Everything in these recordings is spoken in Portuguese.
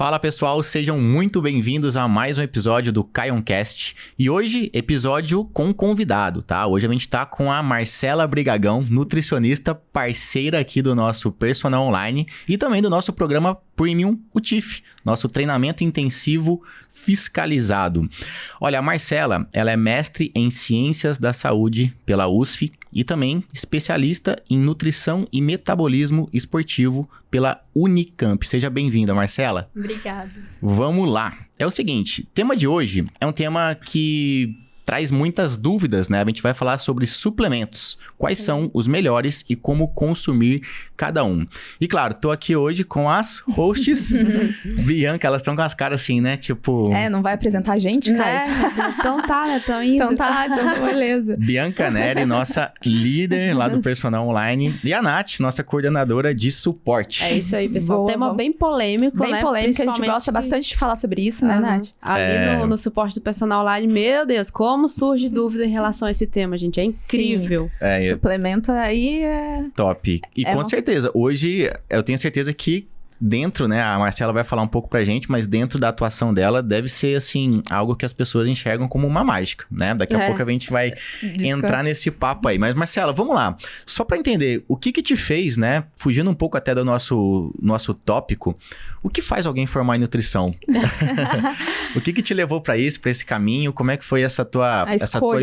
Fala pessoal, sejam muito bem-vindos a mais um episódio do Caioncast. E hoje, episódio com convidado, tá? Hoje a gente tá com a Marcela Brigagão, nutricionista, parceira aqui do nosso Personal Online e também do nosso programa Premium, o TIF, nosso treinamento intensivo fiscalizado. Olha, a Marcela, ela é mestre em Ciências da Saúde pela USF e também especialista em Nutrição e Metabolismo Esportivo pela Unicamp. Seja bem-vinda, Marcela. Obrigada. Vamos lá. É o seguinte, o tema de hoje é um tema que traz muitas dúvidas, né? A gente vai falar sobre suplementos. Quais são os melhores e como consumir cada um. E claro, tô aqui hoje com as hosts. Bianca, elas estão com as caras assim, né? Tipo... não vai apresentar a gente, cara? Então tá, né? Tão indo. Então tá, beleza. Bianca Neri, nossa líder lá do Personal Online. E a Nath, nossa coordenadora de suporte. É isso aí, pessoal. Boa, Tema vamos. bem polêmico, Bem né? polêmico, a gente gosta bastante de falar sobre isso, né, Nath? Ali no suporte do Personal Online, meu Deus, como surge dúvida em relação a esse tema, gente. É incrível. Suplemento aí é... Top. E com certeza, hoje eu tenho certeza que dentro, né, a Marcela vai falar um pouco pra gente, mas dentro da atuação dela deve ser, assim, algo que as pessoas enxergam como uma mágica, né? Daqui a pouco a gente vai entrar nesse papo aí. Mas, Marcela, vamos lá. Só pra entender, o que te fez, né, fugindo um pouco até do nosso tópico, o que faz alguém formar em nutrição? O que te levou pra isso, pra esse caminho? Como é que foi essa tua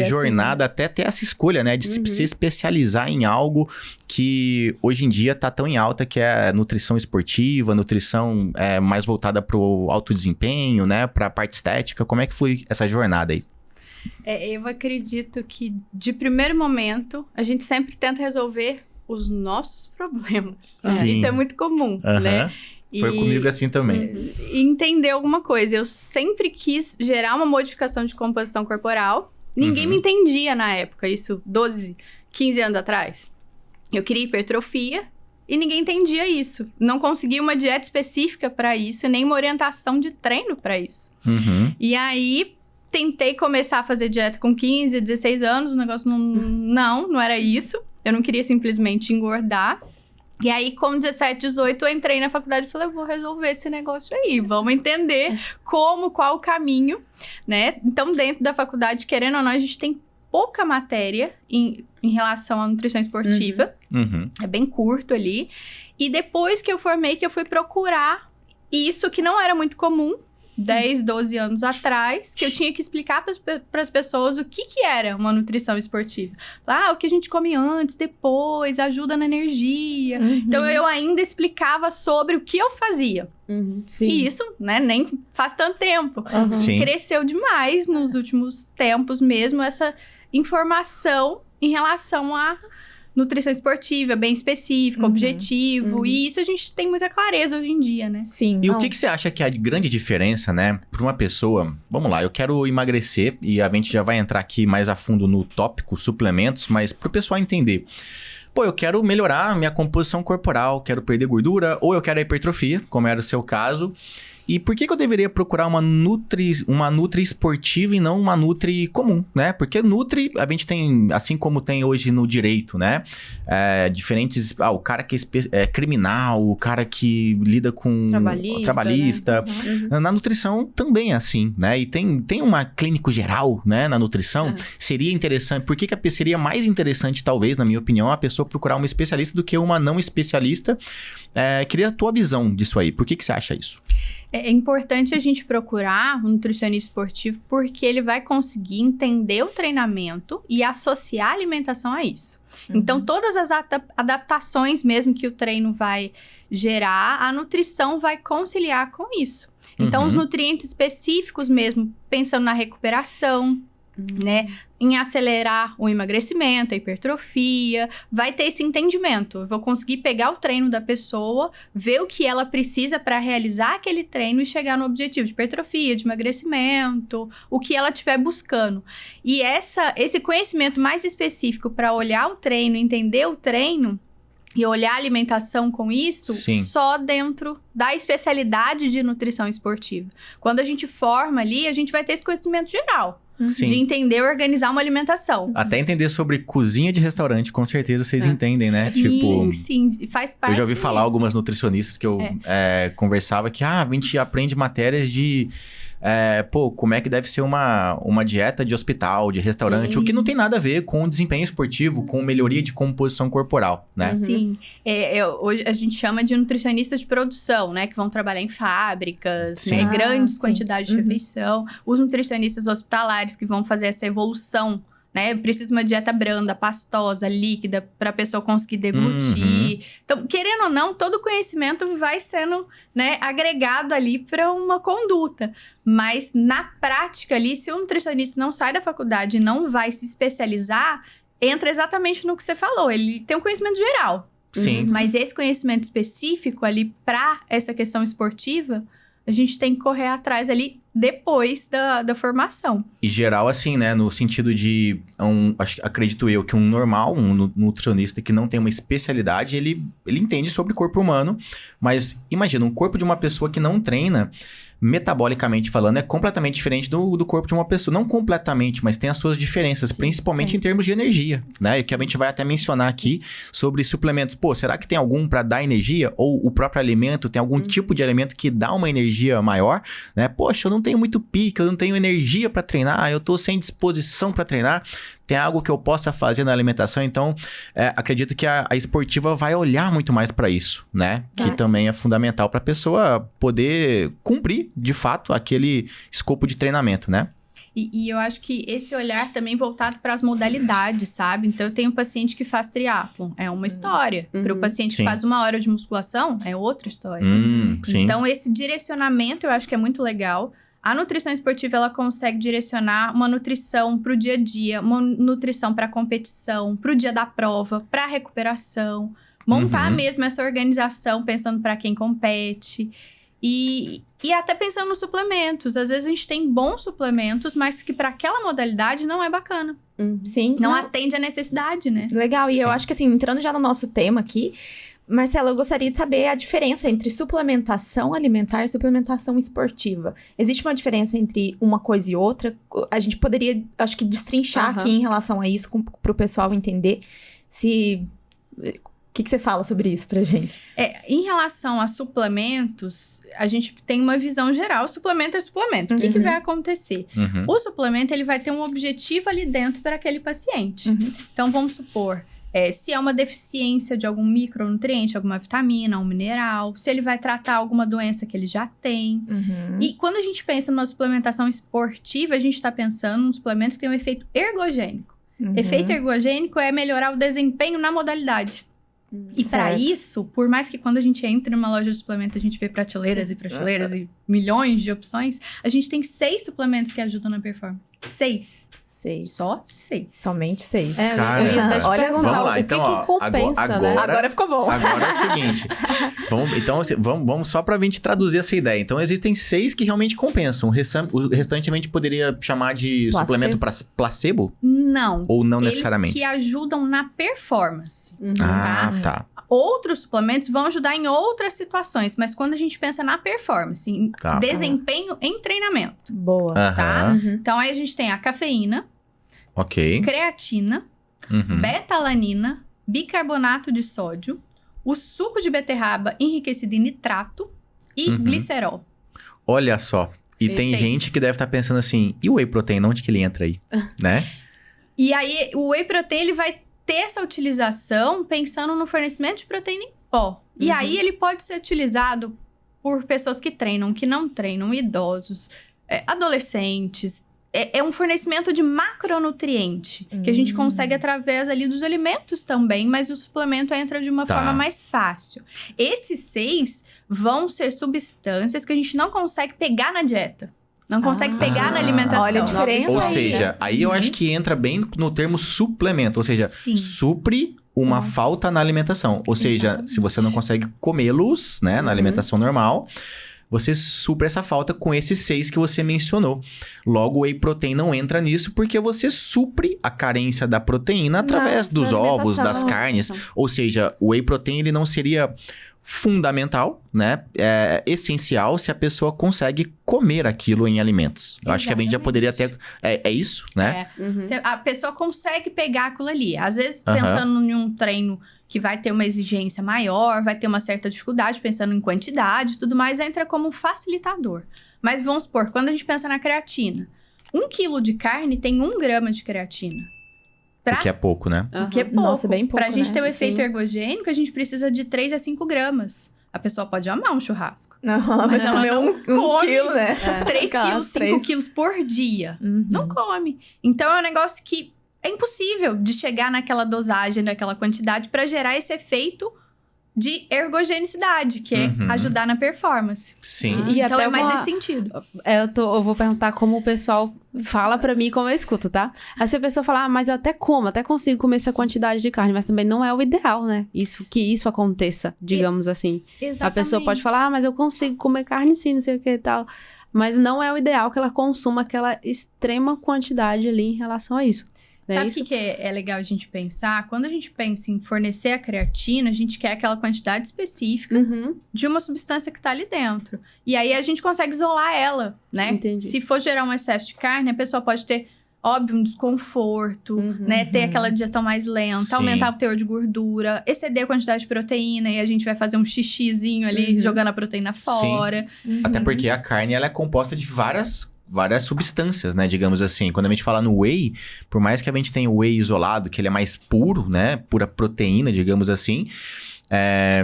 jornada até ter essa escolha, né, de se especializar em algo que hoje em dia tá tão em alta, que é a nutrição esportiva, a nutrição mais voltada para o alto desempenho, né? Para a parte estética. Como é que foi essa jornada aí? Eu acredito que, de primeiro momento, a gente sempre tenta resolver os nossos problemas. Sim. Isso é muito comum, né? Foi comigo assim também. E entender alguma coisa. Eu sempre quis gerar uma modificação de composição corporal. Ninguém me entendia na época, isso 12, 15 anos atrás. Eu queria hipertrofia. E ninguém entendia isso. Não conseguia uma dieta específica para isso, nem uma orientação de treino para isso. E aí, tentei começar a fazer dieta com 15, 16 anos. O negócio não era isso. Eu não queria simplesmente engordar. E aí, com 17, 18, eu entrei na faculdade e falei, eu vou resolver esse negócio aí. Vamos entender qual o caminho, né? Então, dentro da faculdade, querendo ou não, a gente tem pouca matéria em relação à nutrição esportiva. É bem curto ali. E depois que eu formei, que eu fui procurar isso que não era muito comum, 10, 12 anos atrás, que eu tinha que explicar para as pessoas o que era uma nutrição esportiva. O que a gente come antes, depois, ajuda na energia. Então, eu ainda explicava sobre o que eu fazia. E isso, né, nem faz tanto tempo. Cresceu demais nos últimos tempos mesmo, essa informação em relação à nutrição esportiva, bem específica, objetivo. E isso a gente tem muita clareza hoje em dia, né? Sim. E o que você acha que é a grande diferença, né? Para uma pessoa... Vamos lá, eu quero emagrecer e a gente já vai entrar aqui mais a fundo no tópico suplementos, mas para o pessoal entender... Pô, eu quero melhorar a minha composição corporal, quero perder gordura, ou eu quero a hipertrofia, como era o seu caso. E por que eu deveria procurar uma nutri esportiva e não uma nutri comum, né? Porque nutri, a gente tem, assim como tem hoje no direito, né? Diferentes... o cara que é criminal, o cara que lida com... Trabalhista. Né? Na nutrição também é assim, né? E tem uma clínico geral, né? Na nutrição. Seria interessante... Por que seria mais interessante, talvez, na minha opinião, a pessoa procurar uma especialista do que uma não especialista? Queria a tua visão disso aí. Por que você acha isso? É importante a gente procurar um nutricionista esportivo porque ele vai conseguir entender o treinamento e associar a alimentação a isso. Então, todas as adaptações mesmo que o treino vai gerar, a nutrição vai conciliar com isso. Então, os nutrientes específicos mesmo, pensando na recuperação, né? Em acelerar o emagrecimento, a hipertrofia, vai ter esse entendimento. Eu vou conseguir pegar o treino da pessoa, ver o que ela precisa para realizar aquele treino e chegar no objetivo de hipertrofia, de emagrecimento, o que ela estiver buscando. E esse conhecimento mais específico para olhar o treino, entender o treino e olhar a alimentação com isso, só dentro da especialidade de nutrição esportiva. Quando a gente forma ali, a gente vai ter esse conhecimento geral. Sim. De entender e organizar uma alimentação. Até entender sobre cozinha de restaurante, com certeza vocês entendem, né? Sim, faz parte. Eu já ouvi falar algumas nutricionistas que eu conversava que, a gente aprende matérias de... como é que deve ser uma dieta de hospital, de restaurante, o que não tem nada a ver com desempenho esportivo, com melhoria de composição corporal, né? Sim. Hoje a gente chama de nutricionistas de produção, né? Que vão trabalhar em fábricas, né? Grandes quantidades de refeição. Os nutricionistas hospitalares que vão fazer essa evolução, né? Precisa de uma dieta branda, pastosa, líquida, para a pessoa conseguir deglutir. Então, querendo ou não, todo conhecimento vai sendo, né, agregado ali para uma conduta. Mas, na prática ali, se o nutricionista não sai da faculdade e não vai se especializar, entra exatamente no que você falou. Ele tem um conhecimento geral. Sim. Mas esse conhecimento específico ali para essa questão esportiva, a gente tem que correr atrás ali depois da formação. E geral, assim, né? No sentido de... acredito eu que um nutricionista que não tem uma especialidade, ele entende sobre o corpo humano. Mas imagina, um corpo de uma pessoa que não treina, metabolicamente falando, é completamente diferente do corpo de uma pessoa. Não completamente, mas tem as suas diferenças, principalmente em termos de energia, né? E que a gente vai até mencionar aqui sobre suplementos. Pô, será que tem algum para dar energia? Ou o próprio alimento tem algum tipo de alimento que dá uma energia maior, né? Poxa, eu não tenho muito pique, eu não tenho energia para treinar, eu tô sem disposição para treinar. Tem algo que eu possa fazer na alimentação? Então, acredito que a esportiva vai olhar muito mais para isso, né? Que também é fundamental para a pessoa poder cumprir, de fato, aquele escopo de treinamento, né? E eu acho que esse olhar também voltado para as modalidades, sabe? Então, eu tenho um paciente que faz triatlon, é uma história. Para o paciente que faz 1 hora de musculação, é outra história. Sim. Então, esse direcionamento eu acho que é muito legal. A nutrição esportiva, ela consegue direcionar uma nutrição para o dia a dia, uma nutrição para a competição, para o dia da prova, para a recuperação. Montar mesmo essa organização pensando para quem compete. E até pensando nos suplementos. Às vezes a gente tem bons suplementos, mas que para aquela modalidade não é bacana. Sim. Não atende a necessidade, né? Legal. E Sim. eu acho que assim, entrando já no nosso tema aqui, Marcela, eu gostaria de saber a diferença entre suplementação alimentar e suplementação esportiva. Existe uma diferença entre uma coisa e outra? A gente poderia, acho que, destrinchar aqui em relação a isso, para o pessoal entender se... O que você fala sobre isso pra gente? Em relação a suplementos, a gente tem uma visão geral. Suplemento é suplemento. O que vai acontecer? O suplemento, ele vai ter um objetivo ali dentro para aquele paciente. Então, vamos supor... se é uma deficiência de algum micronutriente, alguma vitamina, um mineral, se ele vai tratar alguma doença que ele já tem. E quando a gente pensa numa suplementação esportiva, a gente está pensando num suplemento que tem um efeito ergogênico. Efeito ergogênico é melhorar o desempenho na modalidade. E para isso, por mais que quando a gente entra numa loja de suplemento, a gente vê prateleiras e prateleiras e milhões de opções, a gente tem 6 suplementos que ajudam na performance. 6. 6. Só 6. Somente 6. Cara, eu ia até te olha perguntar vamos lá, o então, que compensa, né? Agora ficou bom. Agora é o seguinte, vamos só pra gente traduzir essa ideia. Então, existem 6 que realmente compensam. O restante a gente poderia chamar de suplemento placebo? Não. Ou não Eles necessariamente? que ajudam na performance. Tá. Outros suplementos vão ajudar em outras situações, mas quando a gente pensa na performance, em desempenho em treinamento, Boa. tá? Então, aí a gente tem a cafeína, Ok. creatina, beta-alanina, bicarbonato de sódio, o suco de beterraba enriquecido em nitrato e glicerol. Olha só. E tem 6. gente que deve estar pensando assim, e o whey protein, onde que ele entra aí? Né? E aí, o whey protein, ele vai ter essa utilização pensando no fornecimento de proteína em pó. E aí, ele pode ser utilizado por pessoas que treinam, que não treinam, idosos, adolescentes. É um fornecimento de macronutriente, que a gente consegue através ali dos alimentos também, mas o suplemento entra de uma forma mais fácil. Esses 6 vão ser substâncias que a gente não consegue pegar na dieta. Não consegue pegar na alimentação. Olha a diferença. Ou aí, seja, aí eu acho que entra bem no termo suplemento. Ou seja, Sim. supre uma falta na alimentação. Ou seja, se você não consegue comê-los, né, na alimentação normal, você supre essa falta com esses 6 que você mencionou. Logo, o whey protein não entra nisso porque você supre a carência da proteína através dos ovos, das carnes. Ou seja, o whey protein ele não seria fundamental, né? É essencial se a pessoa consegue comer aquilo em alimentos. Eu acho que a gente já poderia até... É isso, né? A pessoa consegue pegar aquilo ali. Às vezes, Aham. pensando em um treino que vai ter uma exigência maior, vai ter uma certa dificuldade, pensando em quantidade e tudo mais, entra como um facilitador. Mas vamos supor, quando a gente pensa na creatina, 1 quilo de carne tem 1 grama de creatina. O que é pouco, né? Aham. Que é pouco. Nossa, bem pouco, Pra gente né? ter o efeito Sim. ergogênico, a gente precisa de 3 a 5 gramas. A pessoa pode amar um churrasco. Não, mas ela comer não um come. quilo, né? 3 Aquelas quilos, 5 três. quilos por dia. Uhum. Não come. Então, é um negócio que é impossível de chegar naquela dosagem, naquela quantidade, pra gerar esse efeito de ergogenicidade, que é Uhum. ajudar na performance. Sim. E Então, até é mais uma- nesse sentido. Eu vou perguntar como o pessoal fala pra mim, como eu escuto, tá? Aí se a pessoa falar, mas eu até como, até consigo comer essa quantidade de carne, mas também não é o ideal, né? Que isso aconteça, digamos assim. Exatamente. A pessoa pode falar, mas eu consigo comer carne sim, não sei o que e tal. Mas não é o ideal que ela consuma aquela extrema quantidade ali em relação a isso. Não é Sabe o isso? que é legal a gente pensar? Quando a gente pensa em fornecer a creatina, a gente quer aquela quantidade específica Uhum. de uma substância que tá ali dentro. E aí a gente consegue isolar ela, né? Entendi. Se for gerar um excesso de carne, a pessoa pode ter, óbvio, um desconforto, né? Ter aquela digestão mais lenta, Sim. aumentar o teor de gordura, exceder a quantidade de proteína e a gente vai fazer um xixizinho ali, jogando a proteína fora. Até porque a carne, ela é composta de várias substâncias, né? Digamos assim. Quando a gente fala no whey, por mais que a gente tenha o whey isolado, que ele é mais puro, né? Pura proteína, digamos assim.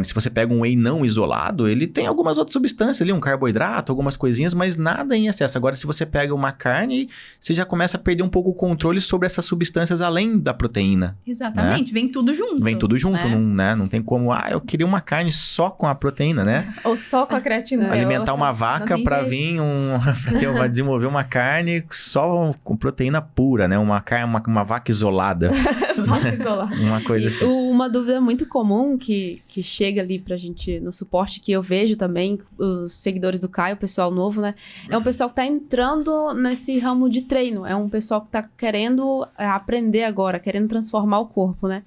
Se você pega um whey não isolado, ele tem algumas outras substâncias ali, um carboidrato, algumas coisinhas, mas nada em excesso. Agora, se você pega uma carne, você já começa a perder um pouco o controle sobre essas substâncias além da proteína. Exatamente, vem tudo junto. Vem tudo junto, né? não tem como, eu queria uma carne só com a proteína, né? Ou só com a creatina. Alimentar uma Não vaca tem pra jeito. vir pra desenvolver uma carne só com proteína pura, né? Uma vaca isolada, Vaca isolada. uma coisa assim. Uma dúvida muito comum que chega ali pra gente no suporte, que eu vejo também, os seguidores do Caio, o pessoal novo, né? É um pessoal que tá entrando nesse ramo de treino. É um pessoal que tá querendo aprender agora, querendo transformar o corpo, né?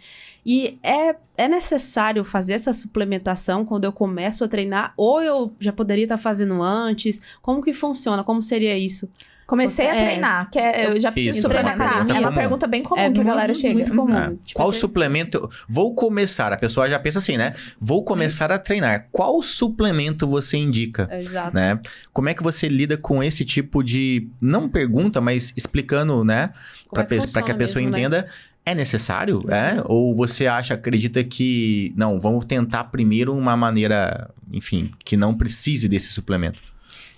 E é necessário fazer essa suplementação quando eu começo a treinar? Ou eu já poderia estar fazendo antes? Como que funciona? Como seria isso? Comecei a É. treinar, eu já preciso Isso, suplementar. é uma pergunta É uma comum. pergunta bem comum que a galera chega. muito comum. É. Tipo, Qual até- suplemento? Vou começar. A pessoa já pensa assim, né? Vou começar a treinar. Qual suplemento você indica? Exato. Né? Como é que você lida com esse tipo de... Não pergunta, mas explicando, né? Como é que Para que a funciona pessoa mesmo, né? entenda. É necessário? É? Ou você acredita que... Não, vamos tentar primeiro uma maneira, enfim, que não precise desse suplemento.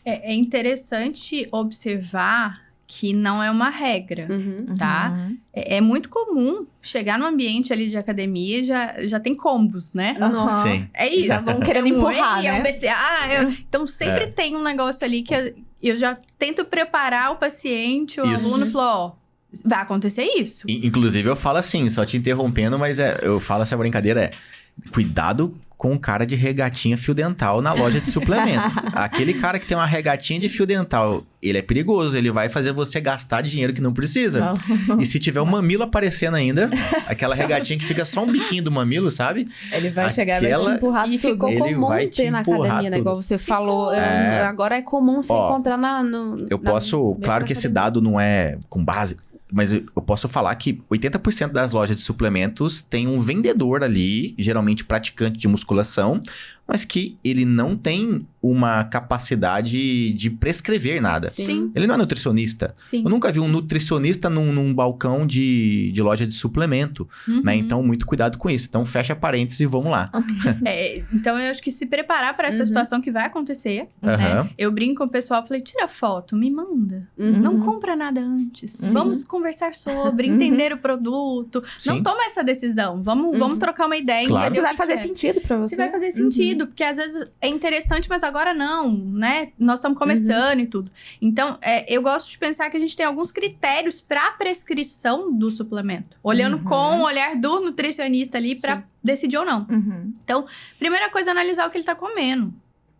É interessante observar que não é uma regra. Uhum. Tá? Uhum. É muito comum chegar no ambiente ali de academia e já tem combos, né? Nossa. Sim. É isso. Já vão querendo É um empurrar, whey, é um né? BCA. Então, sempre tem um negócio ali que eu já tento preparar o paciente, o Isso. aluno, falou, vai acontecer isso. Inclusive, eu falo assim, só te interrompendo, mas eu falo essa brincadeira cuidado com o cara de regatinha fio dental na loja de suplemento. Aquele cara que tem uma regatinha de fio dental, ele é perigoso, ele vai fazer você gastar dinheiro que não precisa. Não. E se tiver um mamilo aparecendo ainda, aquela regatinha que fica só um biquinho do mamilo, sabe? Ele vai chegar e vai Aquela- te empurrar E tudo. ficou Ele comum vai te ter na empurrar academia, né? tudo. Igual você falou. É. Agora é comum se Ó, encontrar no. Eu posso, claro que esse dado não é com base, mas eu posso falar que 80% das lojas de suplementos tem um vendedor ali, geralmente praticante de musculação, mas que ele não tem uma capacidade de prescrever nada. Sim. Ele não é nutricionista. Sim. Eu nunca vi um nutricionista num balcão de loja de suplemento, né? Uhum. Então, muito cuidado com isso. Então, fecha parênteses e vamos lá. Então, eu acho que se preparar para essa Uhum. situação que vai acontecer, Aham. né? Eu brinco com o pessoal, falei, tira foto, me manda. Uhum. Não compra nada antes. Uhum. Vamos conversar sobre, entender o produto. Não Sim. toma essa decisão. Vamos trocar uma ideia. Claro. entender Se o vai que fazer que é. sentido pra você. Se vai fazer sentido, porque às vezes é interessante, mas agora não, né? Nós estamos começando e tudo. Então, eu gosto de pensar que a gente tem alguns critérios para prescrição do suplemento. Olhando com o olhar do nutricionista ali para decidir ou não. Uhum. Primeira coisa é analisar o que ele tá comendo.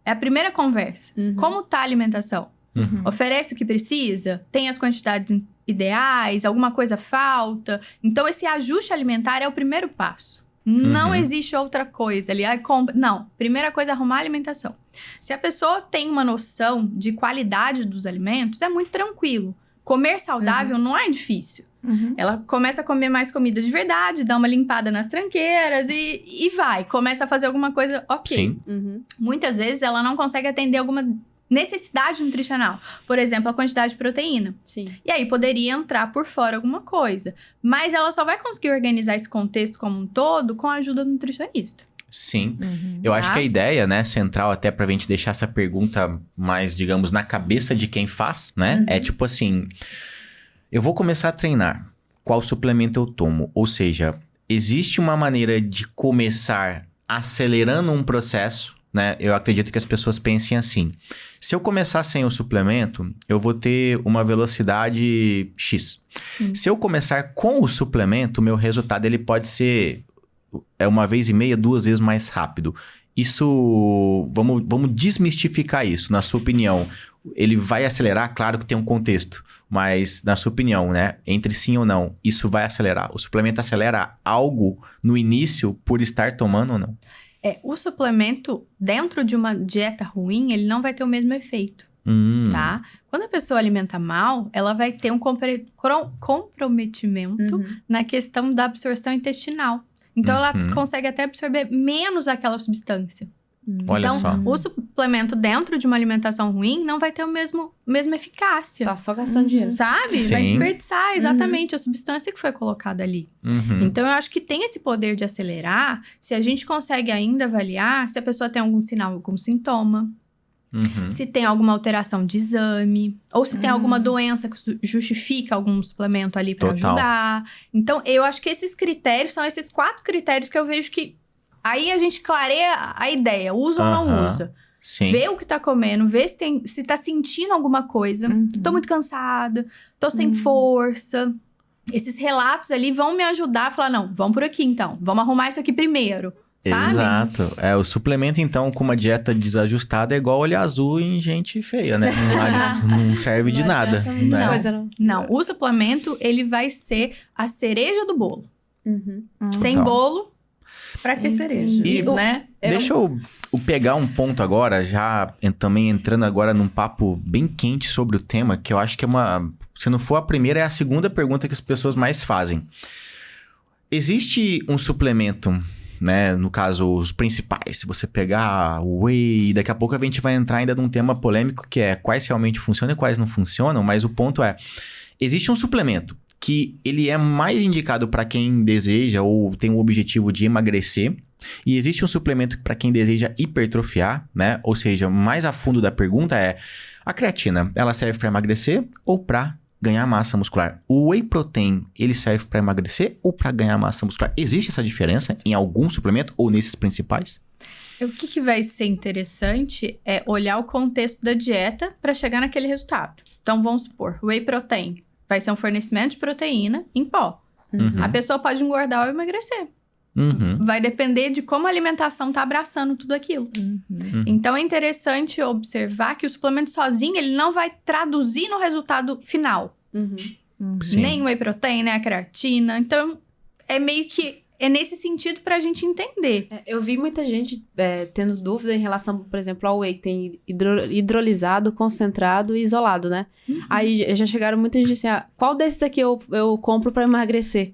É a primeira conversa. Uhum. Como tá a alimentação? Uhum. Oferece o que precisa? Tem as quantidades ideais? Alguma coisa falta? Então, esse ajuste alimentar é o primeiro passo. Não existe outra coisa ali. Não, primeira coisa é arrumar a alimentação. Se a pessoa tem uma noção de qualidade dos alimentos, é muito tranquilo. Comer saudável não é difícil. Ela começa a comer mais comida de verdade, dá uma limpada nas tranqueiras e vai. Começa a fazer alguma coisa ok. Sim. Muitas vezes ela não consegue atender alguma necessidade nutricional. Por exemplo, a quantidade de proteína. Sim. E aí poderia entrar por fora alguma coisa. Mas ela só vai conseguir organizar esse contexto como um todo com a ajuda do nutricionista. Sim. Eu acho que a ideia, né, central até pra gente deixar essa pergunta mais, digamos, na cabeça de quem faz, né? É tipo assim, eu vou começar a treinar. Qual suplemento eu tomo? Ou seja, existe uma maneira de começar acelerando um processo, né? Eu acredito que as pessoas pensem assim. Se eu começar sem o suplemento, eu vou ter uma velocidade X. Sim. Se eu começar com o suplemento, meu resultado ele pode ser 1,5 vezes, 2 vezes mais rápido. Isso, vamos desmistificar isso. Na sua opinião, ele vai acelerar? Claro que tem um contexto, mas na sua opinião, né, entre sim ou não, isso vai acelerar? O suplemento acelera algo no início por estar tomando ou não? O suplemento, dentro de uma dieta ruim, ele não vai ter o mesmo efeito, tá? Quando a pessoa alimenta mal, ela vai ter um comprometimento na questão da absorção intestinal. Então, ela consegue até absorver menos aquela substância. Olha então, só. o suplemento dentro de uma alimentação ruim não vai ter a mesma eficácia. Tá só gastando dinheiro. Sabe? Sim. Vai desperdiçar exatamente a substância que foi colocada ali. Então, eu acho que tem esse poder de acelerar se a gente consegue ainda avaliar se a pessoa tem algum sinal, algum sintoma. Se tem alguma alteração de exame. Ou se tem alguma doença que justifica algum suplemento ali pra Total. ajudar. Então, eu acho que esses critérios são esses 4 critérios que eu vejo que... Aí a gente clareia a ideia. Usa ou não usa. Sim. Vê o que tá comendo. Vê se tá sentindo alguma coisa. Tô muito cansada. Tô sem força. Esses relatos ali vão me ajudar a falar, não, vamos por aqui então. Vamos arrumar isso aqui primeiro. Sabe? Exato. O suplemento, então, com uma dieta desajustada é igual olho azul em gente feia, né? Não serve de nada. Né? Não, o suplemento, ele vai ser a cereja do bolo. Sem Total. bolo, pra que cereja? E, né? Deixa eu pegar um ponto agora, já também entrando agora num papo bem quente sobre o tema, que eu acho que é se não for a primeira, é a segunda pergunta que as pessoas mais fazem. Existe um suplemento, né? No caso, os principais, se você pegar o whey, daqui a pouco a gente vai entrar ainda num tema polêmico, que é quais realmente funcionam e quais não funcionam, mas o ponto é, existe um suplemento que ele é mais indicado para quem deseja ou tem o objetivo de emagrecer, e existe um suplemento para quem deseja hipertrofiar, né? Ou seja, mais a fundo da pergunta é, a creatina, ela serve para emagrecer ou para ganhar massa muscular? O whey protein, ele serve para emagrecer ou para ganhar massa muscular? Existe essa diferença em algum suplemento ou nesses principais? O que vai ser interessante é olhar o contexto da dieta para chegar naquele resultado. Então, vamos supor, whey protein vai ser um fornecimento de proteína em pó. A pessoa pode engordar ou emagrecer. Vai depender de como a alimentação tá abraçando tudo aquilo. Então, é interessante observar que o suplemento sozinho, ele não vai traduzir no resultado final. Sim. Nem o whey protein, nem a creatina. Então, é meio que... É nesse sentido pra gente entender. Eu vi muita gente tendo dúvida em relação, por exemplo, ao whey, que tem hidrolisado, concentrado e isolado, né? Aí já chegaram muita gente assim, qual desses aqui eu compro pra emagrecer?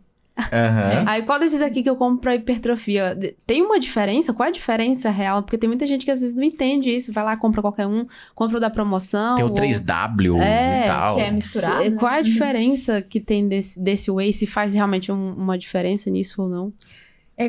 Aí, qual desses aqui que eu compro pra hipertrofia? Tem uma diferença? Qual é a diferença real? Porque tem muita gente que às vezes não entende isso. Vai lá, compra qualquer um, compra o da promoção. Tem o 3W e tal. Que é misturado. Qual é a diferença que tem desse whey? Se faz realmente uma diferença nisso ou não?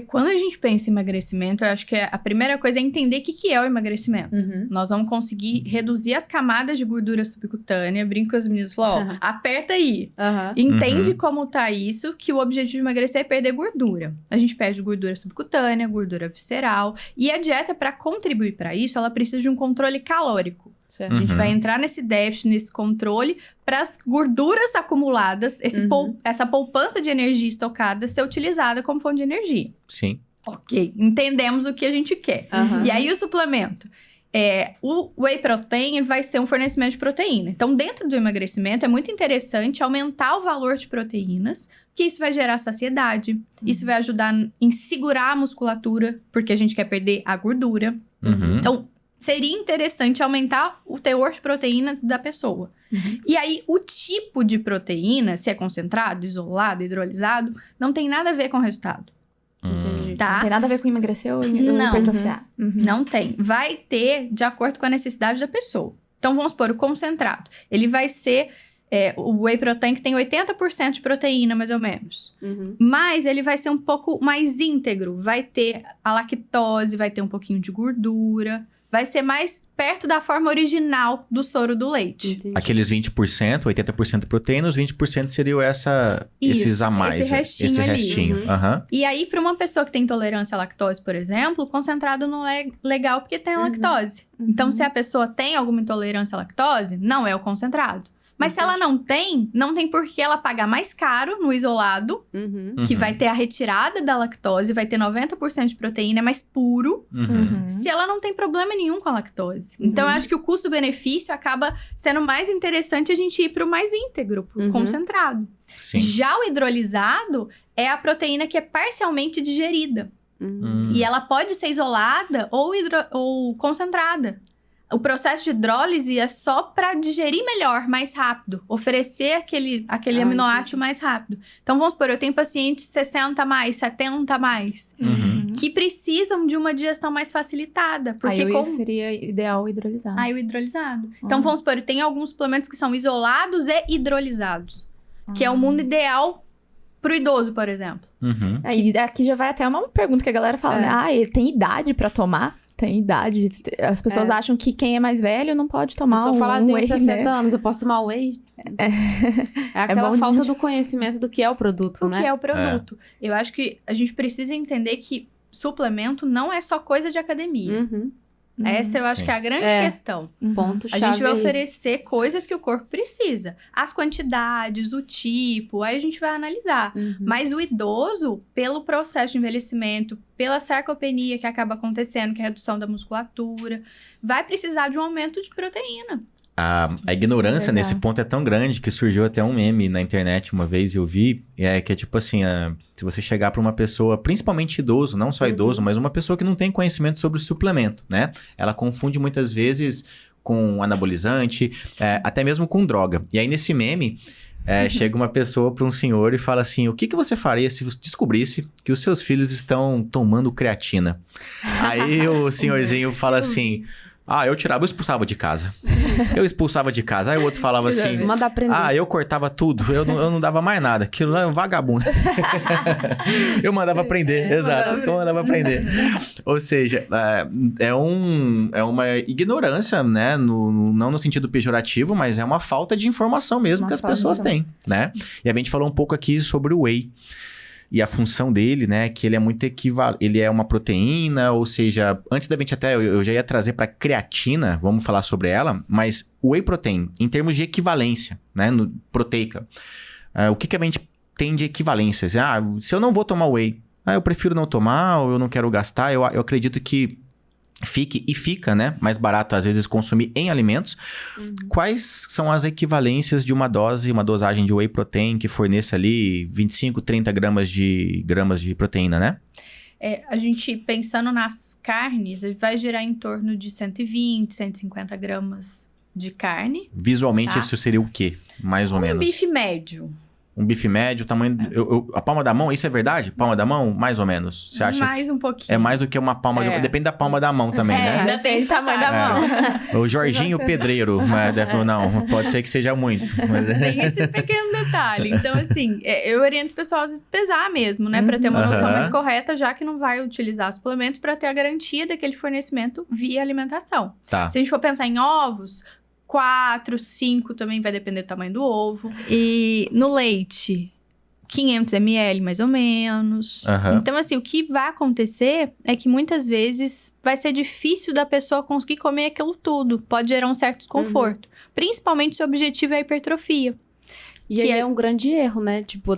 Quando a gente pensa em emagrecimento, eu acho que a primeira coisa é entender o que é o emagrecimento. Nós vamos conseguir reduzir as camadas de gordura subcutânea. Brinco com as meninas, falo, aperta aí. Entende como tá isso, que o objetivo de emagrecer é perder gordura. A gente perde gordura subcutânea, gordura visceral. E a dieta, para contribuir para isso, ela precisa de um controle calórico. Certo. A gente vai entrar nesse déficit, nesse controle, para as gorduras acumuladas, essa poupança de energia estocada ser utilizada como fonte de energia. Sim. Ok, entendemos o que a gente quer. E aí o suplemento, O whey protein vai ser um fornecimento de proteína. Então, dentro do emagrecimento, é muito interessante aumentar o valor de proteínas, porque isso vai gerar saciedade, isso vai ajudar em segurar a musculatura, porque a gente quer perder a gordura. Uhum. Então, seria interessante aumentar o teor de proteína da pessoa. E aí, o tipo de proteína, se é concentrado, isolado, hidrolisado, não tem nada a ver com o resultado. Entendi. Tá? Não tem nada a ver com emagrecer ou Não. hipertrofiar. Não tem. Vai ter de acordo com a necessidade da pessoa. Então, vamos supor, o concentrado. Ele vai ser o whey protein que tem 80% de proteína, mais ou menos. Mas ele vai ser um pouco mais íntegro. Vai ter a lactose, vai ter um pouquinho de gordura. Vai ser mais perto da forma original do soro do leite. Entendi. Aqueles 20%, 80% proteína, os 20% seriam esses a mais. esse restinho ali. restinho. Aham. E aí, para uma pessoa que tem intolerância à lactose, por exemplo, o concentrado não é legal porque tem a lactose. Então, se a pessoa tem alguma intolerância à lactose, não é o concentrado. Mas se ela não tem por que ela pagar mais caro no isolado, que vai ter a retirada da lactose, vai ter 90% de proteína, é mais puro, se ela não tem problema nenhum com a lactose. Então, eu acho que o custo-benefício acaba sendo mais interessante a gente ir para o mais íntegro, para o concentrado. Sim. Já o hidrolisado é a proteína que é parcialmente digerida. E ela pode ser isolada ou concentrada. O processo de hidrólise é só para digerir melhor, mais rápido. Oferecer aquele aminoácido mais rápido. Então, vamos supor, eu tenho pacientes 60 a mais, 70 a mais, que precisam de uma digestão mais facilitada. Porque Aí seria ideal hidrolisado. Aí o hidrolisado. Então, vamos supor, tem alguns suplementos que são isolados e hidrolisados. Que é o mundo ideal pro idoso, por exemplo. Aí aqui já vai até uma pergunta que a galera fala, né? Ele tem idade pra tomar? Tem idade. As pessoas acham que quem é mais velho não pode tomar falar, um tenho whey, 60 né? anos, eu posso tomar whey? É aquela bom falta gente- do conhecimento do que é o produto, O né? que é o produto. Eu acho que a gente precisa entender que suplemento não é só coisa de academia. Essa eu acho Sim. que é a grande questão. Ponto A chave gente vai aí. oferecer coisas que o corpo precisa. As quantidades, o tipo, aí a gente vai analisar. Mas o idoso, pelo processo de envelhecimento, pela sarcopenia que acaba acontecendo, que é a redução da musculatura, vai precisar de um aumento de proteína. A ignorância Verdade. nesse ponto é tão grande que surgiu até um meme na internet uma vez, eu vi, que é tipo assim, se você chegar para uma pessoa, principalmente idoso, não só idoso, mas uma pessoa que não tem conhecimento sobre suplemento, né? Ela confunde muitas vezes com anabolizante, até mesmo com droga. E aí nesse meme, chega uma pessoa para um senhor e fala assim, o que você faria se você descobrisse que os seus filhos estão tomando creatina? Aí o senhorzinho fala assim... eu tirava, eu expulsava de casa. Eu expulsava de casa. Aí o outro falava assim... Manda aprender. Eu cortava tudo. Eu não dava mais nada. Aquilo lá é um vagabundo. Eu mandava aprender. Exato. Eu mandava aprender. Ou seja, é uma ignorância, né? Não no sentido pejorativo, mas é uma falta de informação mesmo que as pessoas têm, né? E a gente falou um pouco aqui sobre o whey. E a função dele, né, que ele é muito ele é uma proteína, ou seja, antes da gente até, eu já ia trazer para creatina, vamos falar sobre ela, mas o whey protein, em termos de equivalência, né, proteica, o que a gente tem de equivalência? Se eu não vou tomar whey, eu prefiro não tomar, ou eu não quero gastar, eu acredito que fica, né, mais barato às vezes consumir em alimentos. Quais são as equivalências de uma dosagem de whey protein que forneça ali 25, 30 gramas de proteína, né? A gente pensando nas carnes, vai girar em torno de 120, 150 gramas de carne. Visualmente Tá. isso seria o quê? Mais ou menos. Um bife médio. Um bife médio, tamanho... a palma da mão, isso é verdade? Palma da mão, mais ou menos. Você acha? Mais um pouquinho. É mais do que uma palma de... Depende da palma da mão também, né? Ainda tem Depende do tamanho da mão. O Jorginho Pedreiro, mas não, pode ser que seja muito. Mas... Tem esse pequeno detalhe. Então, assim, eu oriento o pessoal às vezes pesar mesmo, né? Pra ter uma noção mais correta, já que não vai utilizar suplementos, pra ter a garantia daquele fornecimento via alimentação. Tá. Se a gente for pensar em ovos, 4, 5 também vai depender do tamanho do ovo. E no leite, 500 ml mais ou menos. Então, assim, o que vai acontecer é que muitas vezes vai ser difícil da pessoa conseguir comer aquilo tudo. Pode gerar um certo desconforto. Principalmente se o objetivo é a hipertrofia. E que aí é- é um grande erro, né? Tipo,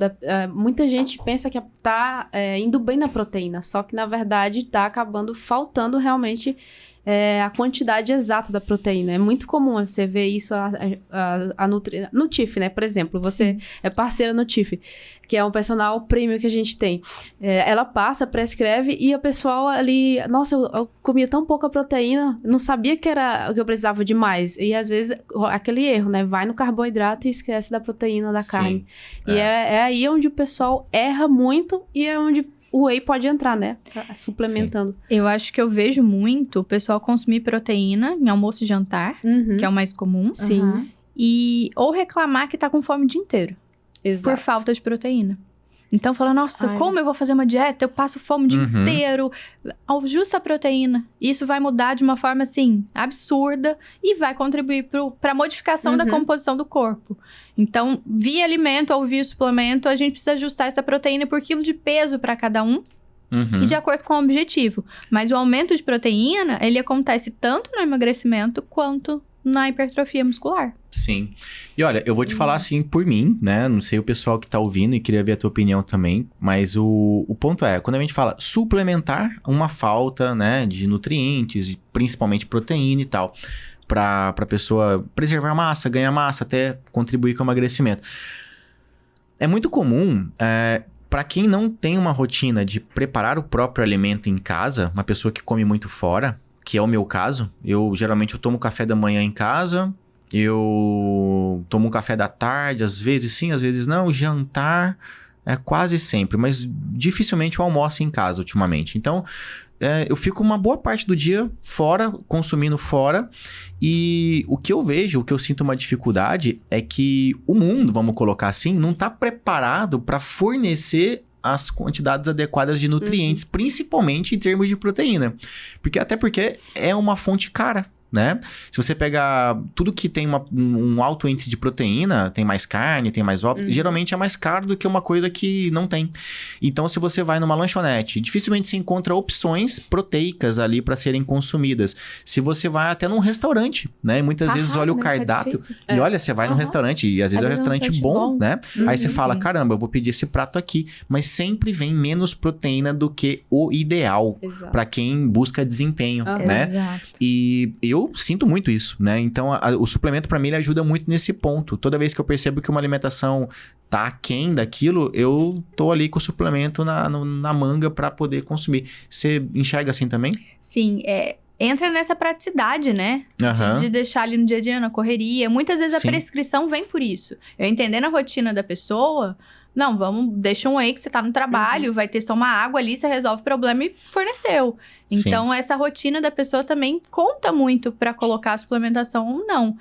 muita gente pensa que tá indo bem na proteína, só que na verdade tá acabando faltando realmente a quantidade exata da proteína. É muito comum você ver isso no TIFF, né? Por exemplo, você é parceira no TIFF, que é um personal premium que a gente tem. Ela passa, prescreve, e o pessoal ali... Nossa, eu comia tão pouca proteína, não sabia que eu precisava de mais. E às vezes, aquele erro, né? Vai no carboidrato e esquece da proteína da carne. E é aí onde o pessoal erra muito e é onde o whey pode entrar, né? Suplementando. Eu acho que eu vejo muito o pessoal consumir proteína em almoço e jantar, que é o mais comum. Sim. Ou reclamar que tá com fome o dia inteiro. Exato. Por falta de proteína. Então, fala, nossa, como eu vou fazer uma dieta? Eu passo fome o dia inteiro. Justa a proteína. Isso vai mudar de uma forma, assim, absurda e vai contribuir pra modificação da composição do corpo. Então, via alimento ou via suplemento, a gente precisa ajustar essa proteína por quilo de peso para cada um. E de acordo com o objetivo. Mas o aumento de proteína, ele acontece tanto no emagrecimento quanto na hipertrofia muscular. Sim. E olha, eu vou te falar assim por mim, né? Não sei o pessoal que tá ouvindo e queria ver a tua opinião também, mas o ponto é, quando a gente fala suplementar uma falta, né, de nutrientes, principalmente proteína e tal, pra pessoa preservar massa, ganhar massa, até contribuir com o emagrecimento. É muito comum, para quem não tem uma rotina de preparar o próprio alimento em casa, uma pessoa que come muito fora, que é o meu caso, geralmente eu tomo café da manhã em casa, eu tomo um café da tarde, às vezes sim, às vezes não, jantar quase sempre, mas dificilmente eu almoço em casa ultimamente. Então, eu fico uma boa parte do dia fora, consumindo fora, e o que eu vejo, o que eu sinto uma dificuldade é que o mundo, vamos colocar assim, não está preparado para fornecer as quantidades adequadas de nutrientes, principalmente em termos de proteína. Até porque é uma fonte cara, né? Se você pegar tudo que tem um alto índice de proteína, tem mais carne, tem mais ovos, geralmente é mais caro do que uma coisa que não tem. Então, se você vai numa lanchonete, dificilmente se encontra opções proteicas ali para serem consumidas. Se você vai até num restaurante, né? E muitas vezes olha o cardápio e olha, você vai num restaurante e às vezes é um restaurante bom, né? Aí você fala, caramba, eu vou pedir esse prato aqui, mas sempre vem menos proteína do que o ideal para quem busca desempenho, né? Exato. E eu sinto muito isso, né? Então, o suplemento para mim ele ajuda muito nesse ponto. Toda vez que eu percebo que uma alimentação tá aquém daquilo, eu tô ali com o suplemento na manga para poder consumir. Você enxerga assim também? Sim, entra nessa praticidade, né? De deixar ali no dia a dia, na correria. Muitas vezes a prescrição vem por isso. Eu entendendo a rotina da pessoa... Não, deixa um whey que você tá no trabalho, vai ter só uma água ali, você resolve o problema e forneceu. Então, essa rotina da pessoa também conta muito pra colocar a suplementação ou não.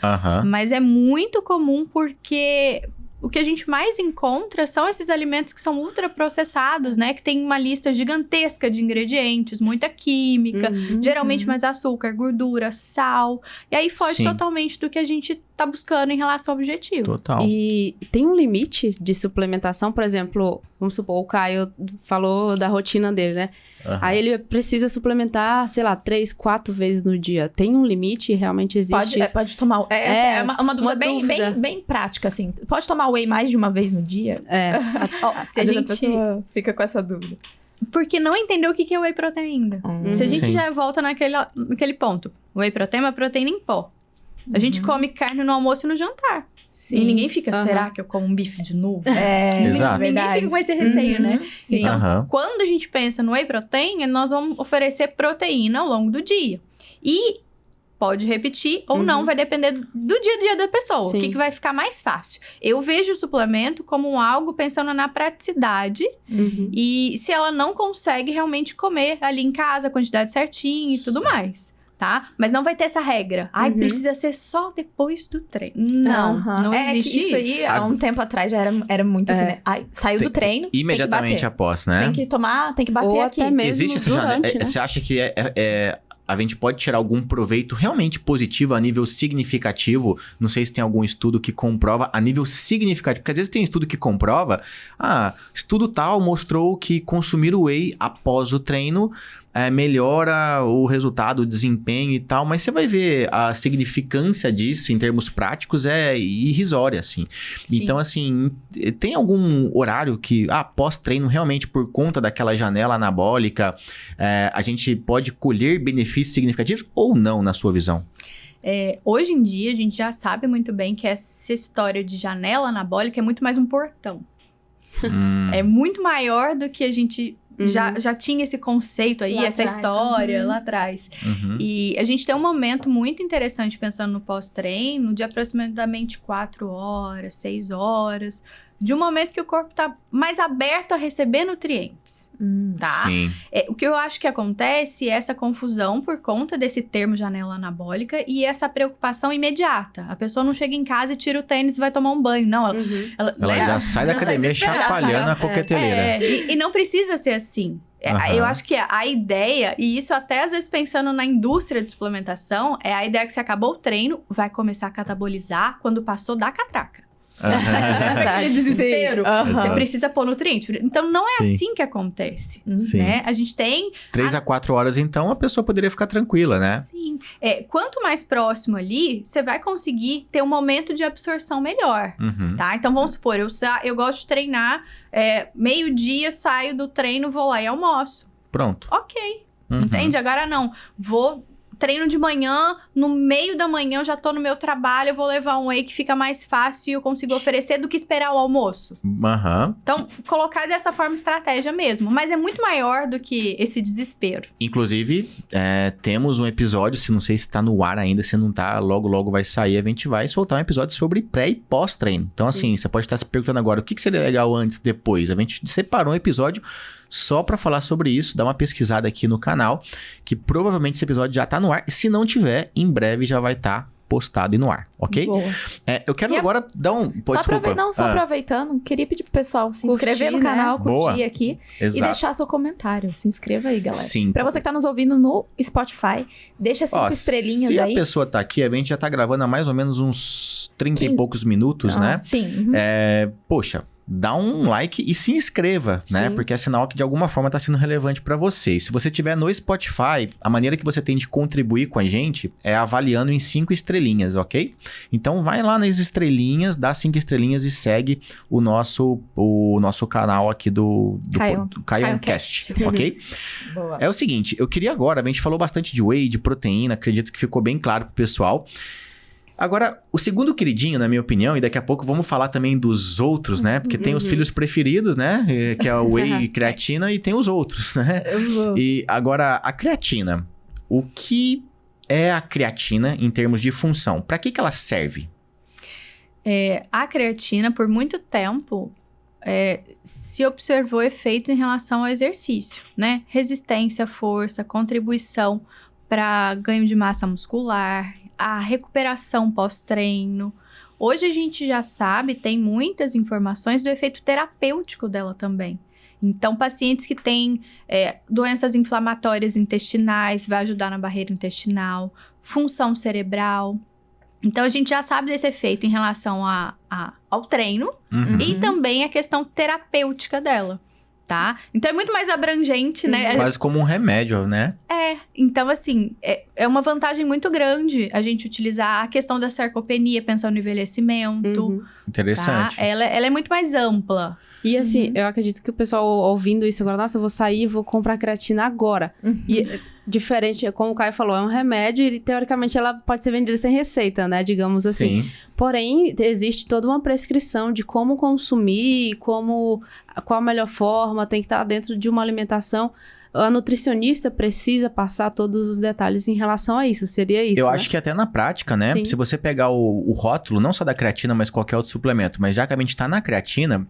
Mas é muito comum porque o que a gente mais encontra são esses alimentos que são ultraprocessados, né? Que tem uma lista gigantesca de ingredientes, muita química, geralmente mais açúcar, gordura, sal. E aí foge totalmente do que a gente tá buscando em relação ao objetivo. Total. E tem um limite de suplementação, por exemplo, vamos supor, o Caio falou da rotina dele, né? Aí ele precisa suplementar, sei lá, 3, 4 vezes no dia. Tem um limite? Realmente existe isso? Pode tomar... uma dúvida bem prática, assim. Pode tomar whey mais de uma vez no dia? Se a gente... pessoa fica com essa dúvida. Porque não entendeu o que é whey protein ainda. Se a gente já volta naquele ponto. Whey protein é uma proteína em pó. A gente come carne no almoço e no jantar. Sim. E ninguém fica, será que eu como um bife de novo? Exato. Ninguém fica com esse receio, né? Sim. Então, quando a gente pensa no whey protein, nós vamos oferecer proteína ao longo do dia. E pode repetir ou não, vai depender do dia a dia da pessoa. O que vai ficar mais fácil. Eu vejo o suplemento como algo pensando na praticidade. E se ela não consegue realmente comer ali em casa, a quantidade certinha e tudo mais. Tá? Mas não vai ter essa regra. Precisa ser só depois do treino. Não existe isso. Aí, há um tempo atrás, já era muito assim, né? Saiu do treino, imediatamente após, né? Tem que tomar, tem que bater ou aqui. Até mesmo existe essa durante, né? Você acha que a gente pode tirar algum proveito realmente positivo a nível significativo? Não sei se tem algum estudo que comprova a nível significativo. Porque às vezes tem estudo que comprova... estudo tal mostrou que consumir o whey após o treino melhora o resultado, o desempenho e tal, mas você vai ver a significância disso em termos práticos é irrisória, assim. Sim. Então, assim, tem algum horário que, pós-treino, realmente por conta daquela janela anabólica, a gente pode colher benefícios significativos ou não, na sua visão? Hoje em dia, a gente já sabe muito bem que essa história de janela anabólica é muito mais um portão. É muito maior do que a gente já tinha esse conceito aí, Lá essa atrás, história lá atrás. E a gente tem um momento muito interessante pensando no pós-treino, de aproximadamente 4 horas, 6 horas, de um momento que o corpo tá mais aberto a receber nutrientes, tá? Sim. O que eu acho que acontece é essa confusão por conta desse termo janela anabólica e essa preocupação imediata. A pessoa não chega em casa e tira o tênis e vai tomar um banho. Não, ela Já sai da academia chapalhando a coqueteleira. E não precisa ser assim. Eu acho que a ideia, e isso até às vezes pensando na indústria de suplementação, é a ideia que se acabou o treino, vai começar a catabolizar quando passou da catraca. Sabe aquele desespero? Você precisa pôr nutriente. Então, não é assim que acontece, né? A gente tem... 3 a 4 horas, então, a pessoa poderia ficar tranquila, né? Sim. Quanto mais próximo ali, você vai conseguir ter um momento de absorção melhor, tá? Então, vamos supor, eu gosto de treinar, meio-dia, saio do treino, vou lá e almoço. Pronto. Ok. Entende? Agora não. Treino de manhã, no meio da manhã eu já tô no meu trabalho, eu vou levar um whey que fica mais fácil e eu consigo oferecer do que esperar o almoço. Então, colocar dessa forma estratégia mesmo. Mas é muito maior do que esse desespero. Inclusive, temos um episódio, se não sei se tá no ar ainda, se não tá, logo vai sair, a gente vai soltar um episódio sobre pré e pós-treino. Então, assim, você pode estar se perguntando agora, o que seria legal antes e depois? A gente separou um episódio só para falar sobre isso, dá uma pesquisada aqui no canal, que provavelmente esse episódio já tá no ar. E se não tiver, em breve já vai estar postado e no ar, ok? Boa. Eu quero agora dar um... Só aproveitando, queria pedir pro pessoal se inscrever no canal, curtir aqui e deixar seu comentário. Se inscreva aí, galera. Sim. Pra você que tá nos ouvindo no Spotify, deixa 5 estrelinhas aí. Se a pessoa tá aqui, a gente já tá gravando há mais ou menos uns 30 e poucos minutos, né? Sim. Poxa, dá um like e se inscreva, né? Porque é sinal que de alguma forma tá sendo relevante para você. Se você tiver no Spotify, a maneira que você tem de contribuir com a gente é avaliando em 5 estrelinhas, ok? Então vai lá nas estrelinhas, dá 5 estrelinhas e segue o nosso canal aqui do Caioncast, ok? Boa. É o seguinte, eu queria agora, a gente falou bastante de whey, de proteína, acredito que ficou bem claro pro pessoal. Agora, o segundo queridinho, na minha opinião, e daqui a pouco vamos falar também dos outros, né? Porque tem os filhos preferidos, né? Que é o whey e creatina, e tem os outros, né? E agora, a creatina. O que é a creatina em termos de função? Para que ela serve? A creatina, por muito tempo, se observou efeitos em relação ao exercício, né? Resistência, força, contribuição para ganho de massa muscular, a recuperação pós-treino. Hoje a gente já sabe, tem muitas informações do efeito terapêutico dela também. Então, pacientes que têm doenças inflamatórias intestinais, vai ajudar na barreira intestinal, função cerebral. Então, a gente já sabe desse efeito em relação ao treino e também a questão terapêutica dela. Tá? Então é muito mais abrangente, né? Quase como um remédio, né? Então assim, é uma vantagem muito grande a gente utilizar a questão da sarcopenia, pensando no envelhecimento. Interessante. Tá? Ela é muito mais ampla. E assim, eu acredito que o pessoal ouvindo isso agora, nossa, eu vou sair e vou comprar creatina agora. E diferente, como o Caio falou, é um remédio e teoricamente ela pode ser vendida sem receita, né? Digamos assim. Sim. Porém, existe toda uma prescrição de como consumir, qual a melhor forma, tem que estar dentro de uma alimentação. A nutricionista precisa passar todos os detalhes em relação a isso, seria isso, Eu né? acho que até na prática, né? Sim. Se você pegar o rótulo, não só da creatina, mas qualquer outro suplemento, mas já que a gente tá na creatina,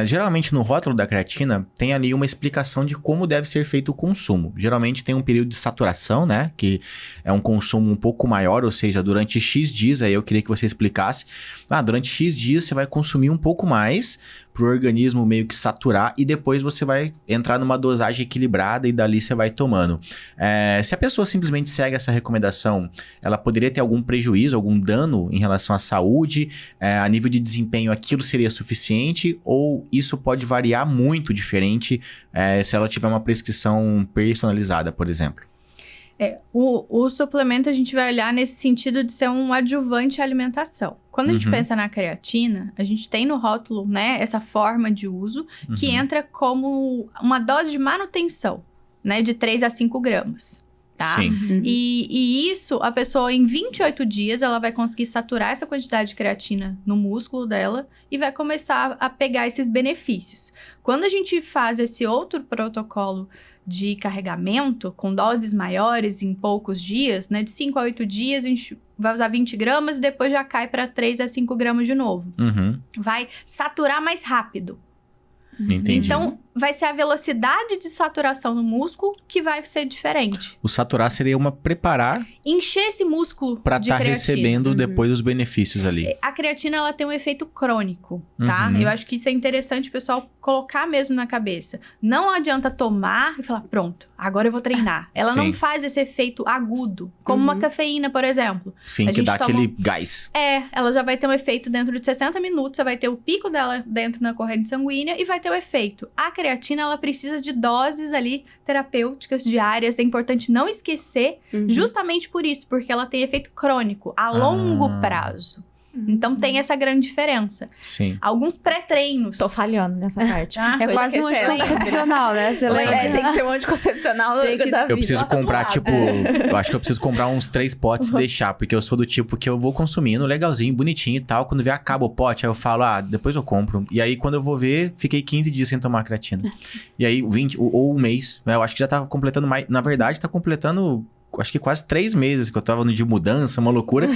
geralmente no rótulo da creatina tem ali uma explicação de como deve ser feito o consumo. Geralmente tem um período de saturação, né? Que é um consumo um pouco maior, ou seja, durante X dias, aí eu queria que você explicasse. Durante X dias você vai consumir um pouco mais pro organismo meio que saturar e depois você vai entrar numa dosagem equilibrada e dali você vai tomando. Se a pessoa simplesmente segue essa recomendação, ela poderia ter algum prejuízo, algum dano em relação à saúde, a nível de desempenho aquilo seria suficiente ou isso pode variar muito diferente se ela tiver uma prescrição personalizada, por exemplo? O suplemento a gente vai olhar nesse sentido de ser um adjuvante à alimentação. Quando a gente pensa na creatina, a gente tem no rótulo, né, essa forma de uso que entra como uma dose de manutenção, né, de 3 a 5 gramas, tá? Sim. E isso, a pessoa em 28 dias, ela vai conseguir saturar essa quantidade de creatina no músculo dela e vai começar a pegar esses benefícios. Quando a gente faz esse outro protocolo de carregamento com doses maiores em poucos dias, né? De 5 a 8 dias, a gente vai usar 20 gramas e depois já cai para 3 a 5 gramas de novo. Vai saturar mais rápido. Entendi. Então, vai ser a velocidade de saturação no músculo que vai ser diferente. O saturar seria preparar Encher esse músculo para de estar creatina. recebendo depois os benefícios ali. A creatina, ela tem um efeito crônico, tá? Eu acho que isso é interessante o pessoal colocar mesmo na cabeça. Não adianta tomar e falar, pronto, agora eu vou treinar. Ela não faz esse efeito agudo, como uma cafeína, por exemplo. Sim, que dá aquele gás. Ela já vai ter um efeito dentro de 60 minutos, você vai ter o pico dela dentro na corrente sanguínea e vai ter o efeito. A creatina, ela precisa de doses ali terapêuticas diárias. É importante não esquecer, justamente por isso, porque ela tem efeito crônico, a longo prazo. Então tem essa grande diferença. Sim. Alguns pré-treinos. Tô falhando nessa parte. É quase um anticoncepcional, né? Você lembra? Tem que ser um anticoncepcional da vida. Eu preciso comprar, eu acho que eu preciso comprar uns 3 potes e deixar, porque eu sou do tipo que eu vou consumindo legalzinho, bonitinho e tal. Quando vê, acaba o pote, aí eu falo, depois eu compro. E aí, quando eu vou ver, fiquei 15 dias sem tomar creatina. E aí, 20 ou um mês, né? Eu acho que já tá completando mais. Na verdade, tá completando, acho que quase 3 meses que eu tava de mudança, uma loucura.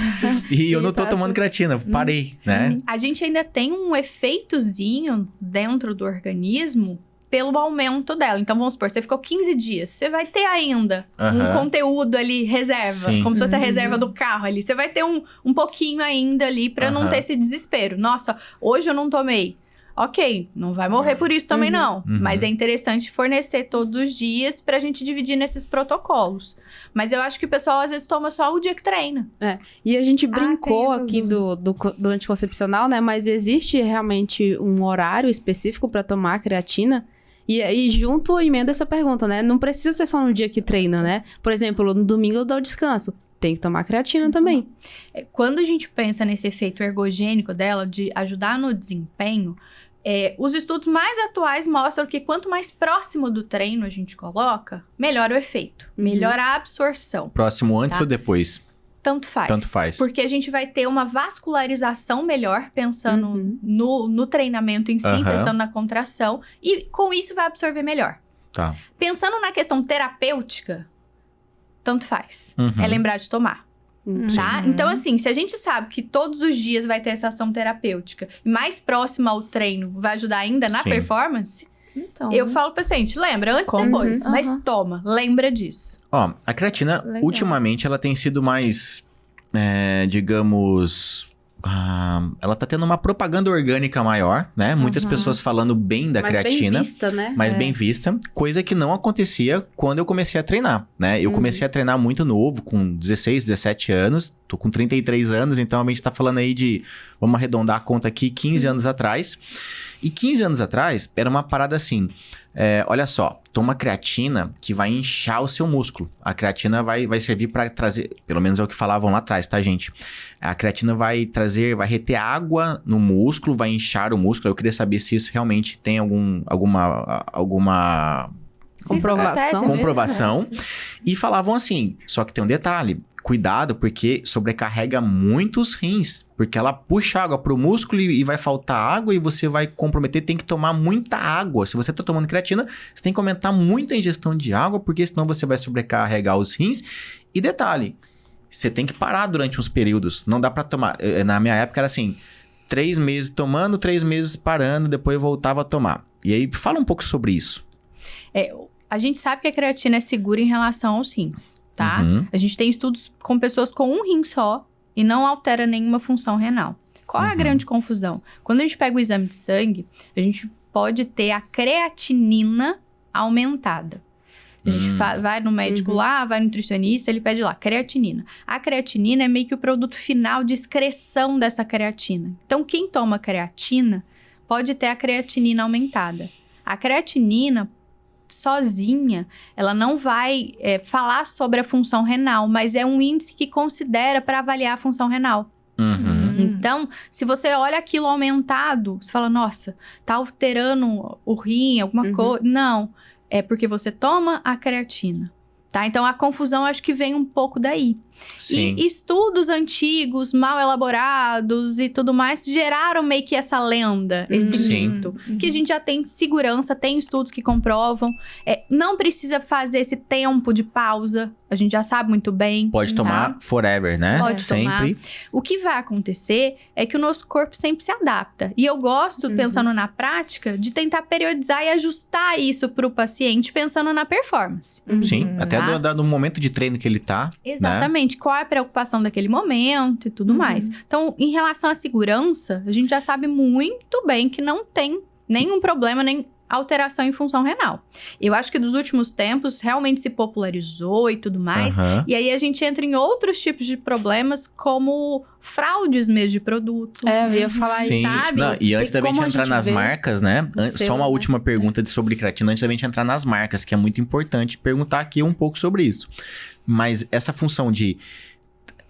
E eu não tô tomando creatina, parei, né? A gente ainda tem um efeitozinho dentro do organismo pelo aumento dela. Então, vamos supor, você ficou 15 dias, você vai ter ainda um conteúdo ali, reserva. Sim. Como se fosse a reserva do carro ali. Você vai ter um pouquinho ainda ali pra não ter esse desespero. Nossa, hoje eu não tomei. Ok, não vai morrer por isso também não. Mas é interessante fornecer todos os dias pra gente dividir nesses protocolos. Mas eu acho que o pessoal às vezes toma só o dia que treina. E a gente brincou tem essas aqui do anticoncepcional, né? Mas existe realmente um horário específico pra tomar creatina? E junto emenda essa pergunta, né? Não precisa ser só no dia que treina, né? Por exemplo, no domingo eu dou descanso. Tem que tomar creatina também. Quando a gente pensa nesse efeito ergogênico dela, de ajudar no desempenho, os estudos mais atuais mostram que quanto mais próximo do treino a gente coloca, melhor o efeito, melhor a absorção. Próximo antes ou depois? Tanto faz. Tanto faz. Porque a gente vai ter uma vascularização melhor, pensando no treinamento em si, pensando na contração, e com isso vai absorver melhor. Tá. Pensando na questão terapêutica, tanto faz. É lembrar de tomar. Tá? Então, assim, se a gente sabe que todos os dias vai ter essa ação terapêutica e mais próxima ao treino vai ajudar ainda na performance, Então, eu falo pro paciente, lembra, antes e depois, mas toma, lembra disso. Ó, a creatina, ultimamente, ela tem sido mais, digamos... ela tá tendo uma propaganda orgânica maior, né? Muitas pessoas falando bem da creatina. Mais bem vista, né? Mais bem vista. Coisa que não acontecia quando eu comecei a treinar, né? Eu comecei a treinar muito novo, com 16, 17 anos. Tô com 33 anos, então a gente tá falando aí de... Vamos arredondar a conta aqui, 15 anos atrás. E 15 anos atrás, era uma parada assim... olha só, toma creatina que vai inchar o seu músculo. A creatina vai servir para trazer... Pelo menos é o que falavam lá atrás, tá, gente? A creatina vai reter água no músculo, vai inchar o músculo. Eu queria saber se isso realmente tem alguma comprovação. E falavam assim, só que tem um detalhe. Cuidado, porque sobrecarrega muito os rins. Porque ela puxa água pro músculo e vai faltar água e você vai comprometer, tem que tomar muita água. Se você tá tomando creatina, você tem que aumentar muito a ingestão de água, porque senão você vai sobrecarregar os rins. E detalhe, você tem que parar durante uns períodos. Não dá pra tomar. Na minha época era assim, 3 meses tomando, 3 meses parando, depois eu voltava a tomar. E aí, fala um pouco sobre isso. A gente sabe que a creatina é segura em relação aos rins, tá? A gente tem estudos com pessoas com um rim só e não altera nenhuma função renal. Qual é a grande confusão? Quando a gente pega o exame de sangue, a gente pode ter a creatinina aumentada. A gente vai no médico lá, vai no nutricionista, ele pede lá, creatinina. A creatinina é meio que o produto final de excreção dessa creatina. Então, quem toma creatina pode ter a creatinina aumentada. A creatinina, sozinha, ela não vai falar sobre a função renal, mas é um índice que considera para avaliar a função renal. Então, se você olha aquilo aumentado, você fala, nossa, tá alterando o rim, alguma coisa. Não, é porque você toma a creatina, tá? Então, a confusão acho que vem um pouco daí. Sim. E estudos antigos, mal elaborados e tudo mais, geraram meio que essa lenda, esse mito. Que a gente já tem segurança, tem estudos que comprovam. Não precisa fazer esse tempo de pausa, a gente já sabe muito bem. Pode tomar forever, né? Pode sempre. tomar. O que vai acontecer é que o nosso corpo sempre se adapta. E eu gosto, pensando na prática, de tentar periodizar e ajustar isso pro paciente, pensando na performance. Sim, até no momento de treino que ele tá. Exatamente. Qual é a preocupação daquele momento e tudo mais. Então, em relação à segurança, a gente já sabe muito bem que não tem nenhum problema, nem alteração em função renal. Eu acho que dos últimos tempos realmente se popularizou e tudo mais. E aí a gente entra em outros tipos de problemas, como fraudes mesmo de produto. Eu ia falar Sim. isso, sabe? Não, e antes da gente entrar nas vê marcas, né? Só uma né? última pergunta sobre creatina, antes da gente entrar nas marcas, que é muito importante perguntar aqui um pouco sobre isso. Mas essa função de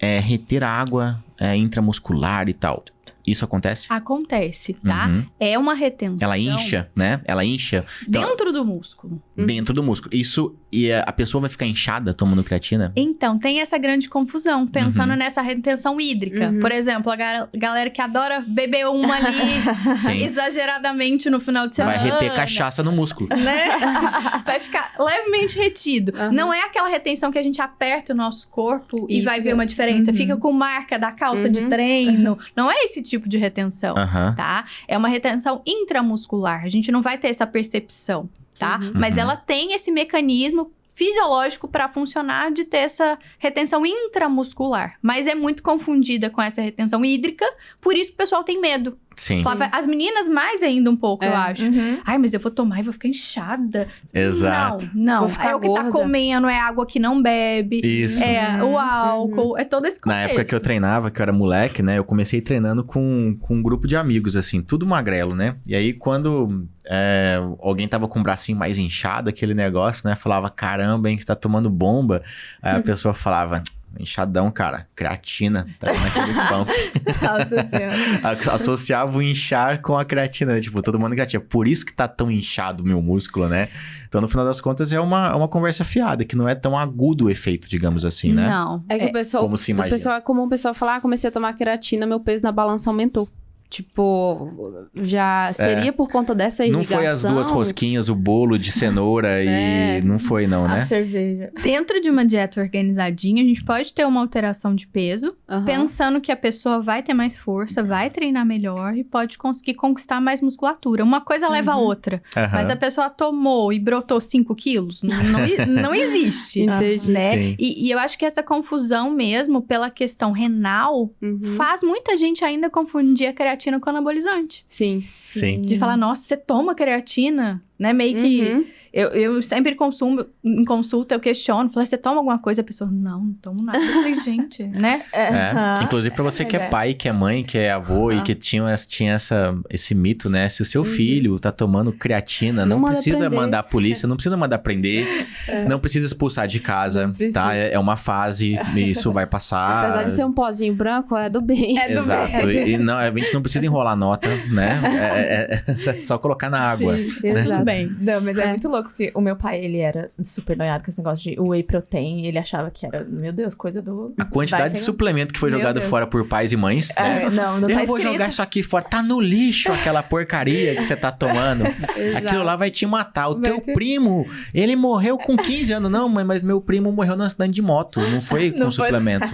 reter água intramuscular e tal, isso acontece? Acontece, tá? É uma retenção. Ela incha, né? Ela incha. Então, dentro do músculo. dentro do músculo. Isso, e a pessoa vai ficar inchada tomando creatina? Então, tem essa grande confusão, pensando nessa retenção hídrica. Por exemplo, a galera que adora beber uma ali exageradamente no final de semana. Vai reter cachaça no músculo. Né? Vai ficar levemente retido. Não é aquela retenção que a gente aperta o nosso corpo e vai ver uma diferença. Fica com marca da calça de treino. Não é esse tipo de retenção, tá? É uma retenção intramuscular. A gente não vai ter essa percepção, tá? Mas ela tem esse mecanismo fisiológico para funcionar de ter essa retenção intramuscular. Mas é muito confundida com essa retenção hídrica, por isso que o pessoal tem medo. Sim. As meninas mais ainda um pouco, eu acho. Ai, mas eu vou tomar e vou ficar inchada. Exato. Não. Vou ficar É o que tá gorda. comendo, é água que não bebe. Isso. É o álcool, é todo esse contexto. Na época que eu treinava, que eu era moleque, né? Eu comecei treinando com um grupo de amigos, assim, tudo magrelo, né? E aí, quando alguém tava com o bracinho mais inchado, aquele negócio, né? Falava, caramba, hein, você tá tomando bomba. Aí a pessoa falava, inchadão, cara, creatina, tá dando aquele pump. Nossa Senhora. Associava o inchar com a creatina, né? Tipo, todo mundo creatina. Por isso que tá tão inchado o meu músculo, né? Então, no final das contas, é uma conversa fiada, que não é tão agudo o efeito, digamos assim, né? Não. É que o pessoal, como se imagina. é comum o pessoal falar, comecei a tomar creatina, meu peso na balança aumentou. Tipo, já seria por conta dessa Não irrigação. foi as duas rosquinhas, o bolo de cenoura e... Não foi não, A né? cerveja. Dentro de uma dieta organizadinha, a gente pode ter uma alteração de peso, pensando que a pessoa vai ter mais força, vai treinar melhor e pode conseguir conquistar mais musculatura. Uma coisa leva a outra. Mas a pessoa tomou e brotou 5 quilos, não existe. Entendi. Né? Sim. E eu acho que essa confusão mesmo, pela questão renal, faz muita gente ainda confundir a creatina com anabolizante. Sim. De falar, nossa, você toma creatina, né? Meio que... Eu sempre em consulta, eu questiono. Falei, você toma alguma coisa? A pessoa, não tomo nada. Eu falei, gente, né? Inclusive pra você que é pai, que é mãe, que é avô e que tinha esse mito, né? Se o seu filho tá tomando creatina, não manda precisa prender. mandar a polícia, não precisa mandar prender, não precisa expulsar de casa, tá? É uma fase, isso vai passar. Apesar de ser um pozinho branco, é do bem. Exato. E não, a gente não precisa enrolar nota, né? É só colocar na água. Exato. Tudo bem. Não, mas é muito louco, porque o meu pai, ele era super noiado com esse negócio de whey protein. Ele achava que era, meu Deus, coisa do... A quantidade de suplemento que foi Meu jogado Deus. fora por pais e mães, né? Não Eu tá vou escrito. jogar isso aqui fora. Tá no lixo aquela porcaria que você tá tomando. Aquilo lá vai te matar. O teu primo, ele morreu com 15 anos. Não, mãe, mas meu primo morreu num acidente de moto. Não foi com Não foi. suplemento.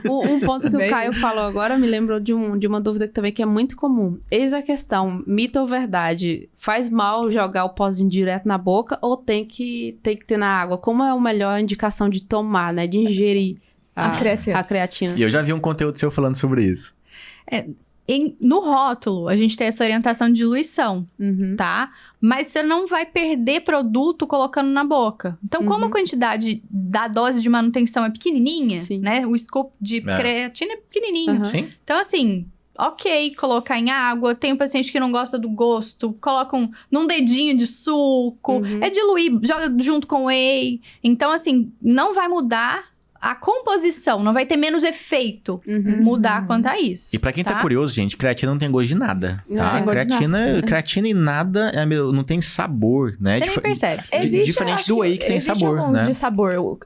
Um ponto que Bem o Caio isso. falou agora me lembrou de uma dúvida que também que é muito comum. Eis a questão, mito ou verdade? Faz mal jogar o pozinho direto na boca ou tem que ter na água? Como é a melhor indicação de tomar, né? De ingerir A creatina. a creatina. E eu já vi um conteúdo seu falando sobre isso. No rótulo, a gente tem essa orientação de diluição, Uhum. tá? Mas você não vai perder produto colocando na boca. Então, como a quantidade da dose de manutenção é pequenininha, Sim. né? O scope de creatina é pequenininho. Aham. Sim. Então, assim, ok, colocar em água. Tem um paciente que não gosta do gosto, colocam num dedinho de suco. Uhum. É diluir, joga junto com whey. Então, assim, não vai mudar a composição, não vai ter menos efeito Uhum. mudar quanto a isso. E pra quem tá tá? curioso, gente, creatina não tem gosto de nada, Não tá? tem gosto de Creatina e nada, não tem sabor, né? Você nem percebe. Diferente acho do whey que tem existe sabor, alguns né? de sabor,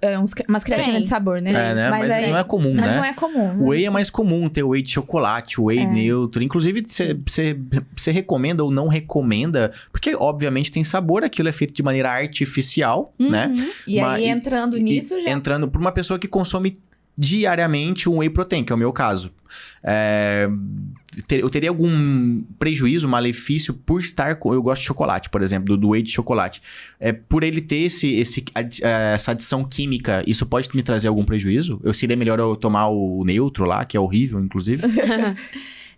umas creatinas Tem. de sabor, né? É, né? Mas aí- não é comum, mas né? não é comum. O whey é mais comum, ter whey de chocolate, whey neutro. Inclusive, você recomenda ou não recomenda, porque obviamente tem sabor, aquilo é feito de maneira artificial, né? Uhum. E Mas- aí, entrando nisso, já... Entrando pra uma pessoa que consome diariamente um whey protein, que é o meu caso. Eu teria algum prejuízo, malefício por estar com... Eu gosto de chocolate, por exemplo, do whey de chocolate. Por ele ter essa adição química, isso pode me trazer algum prejuízo? Seria melhor eu tomar o neutro lá, que é horrível, inclusive?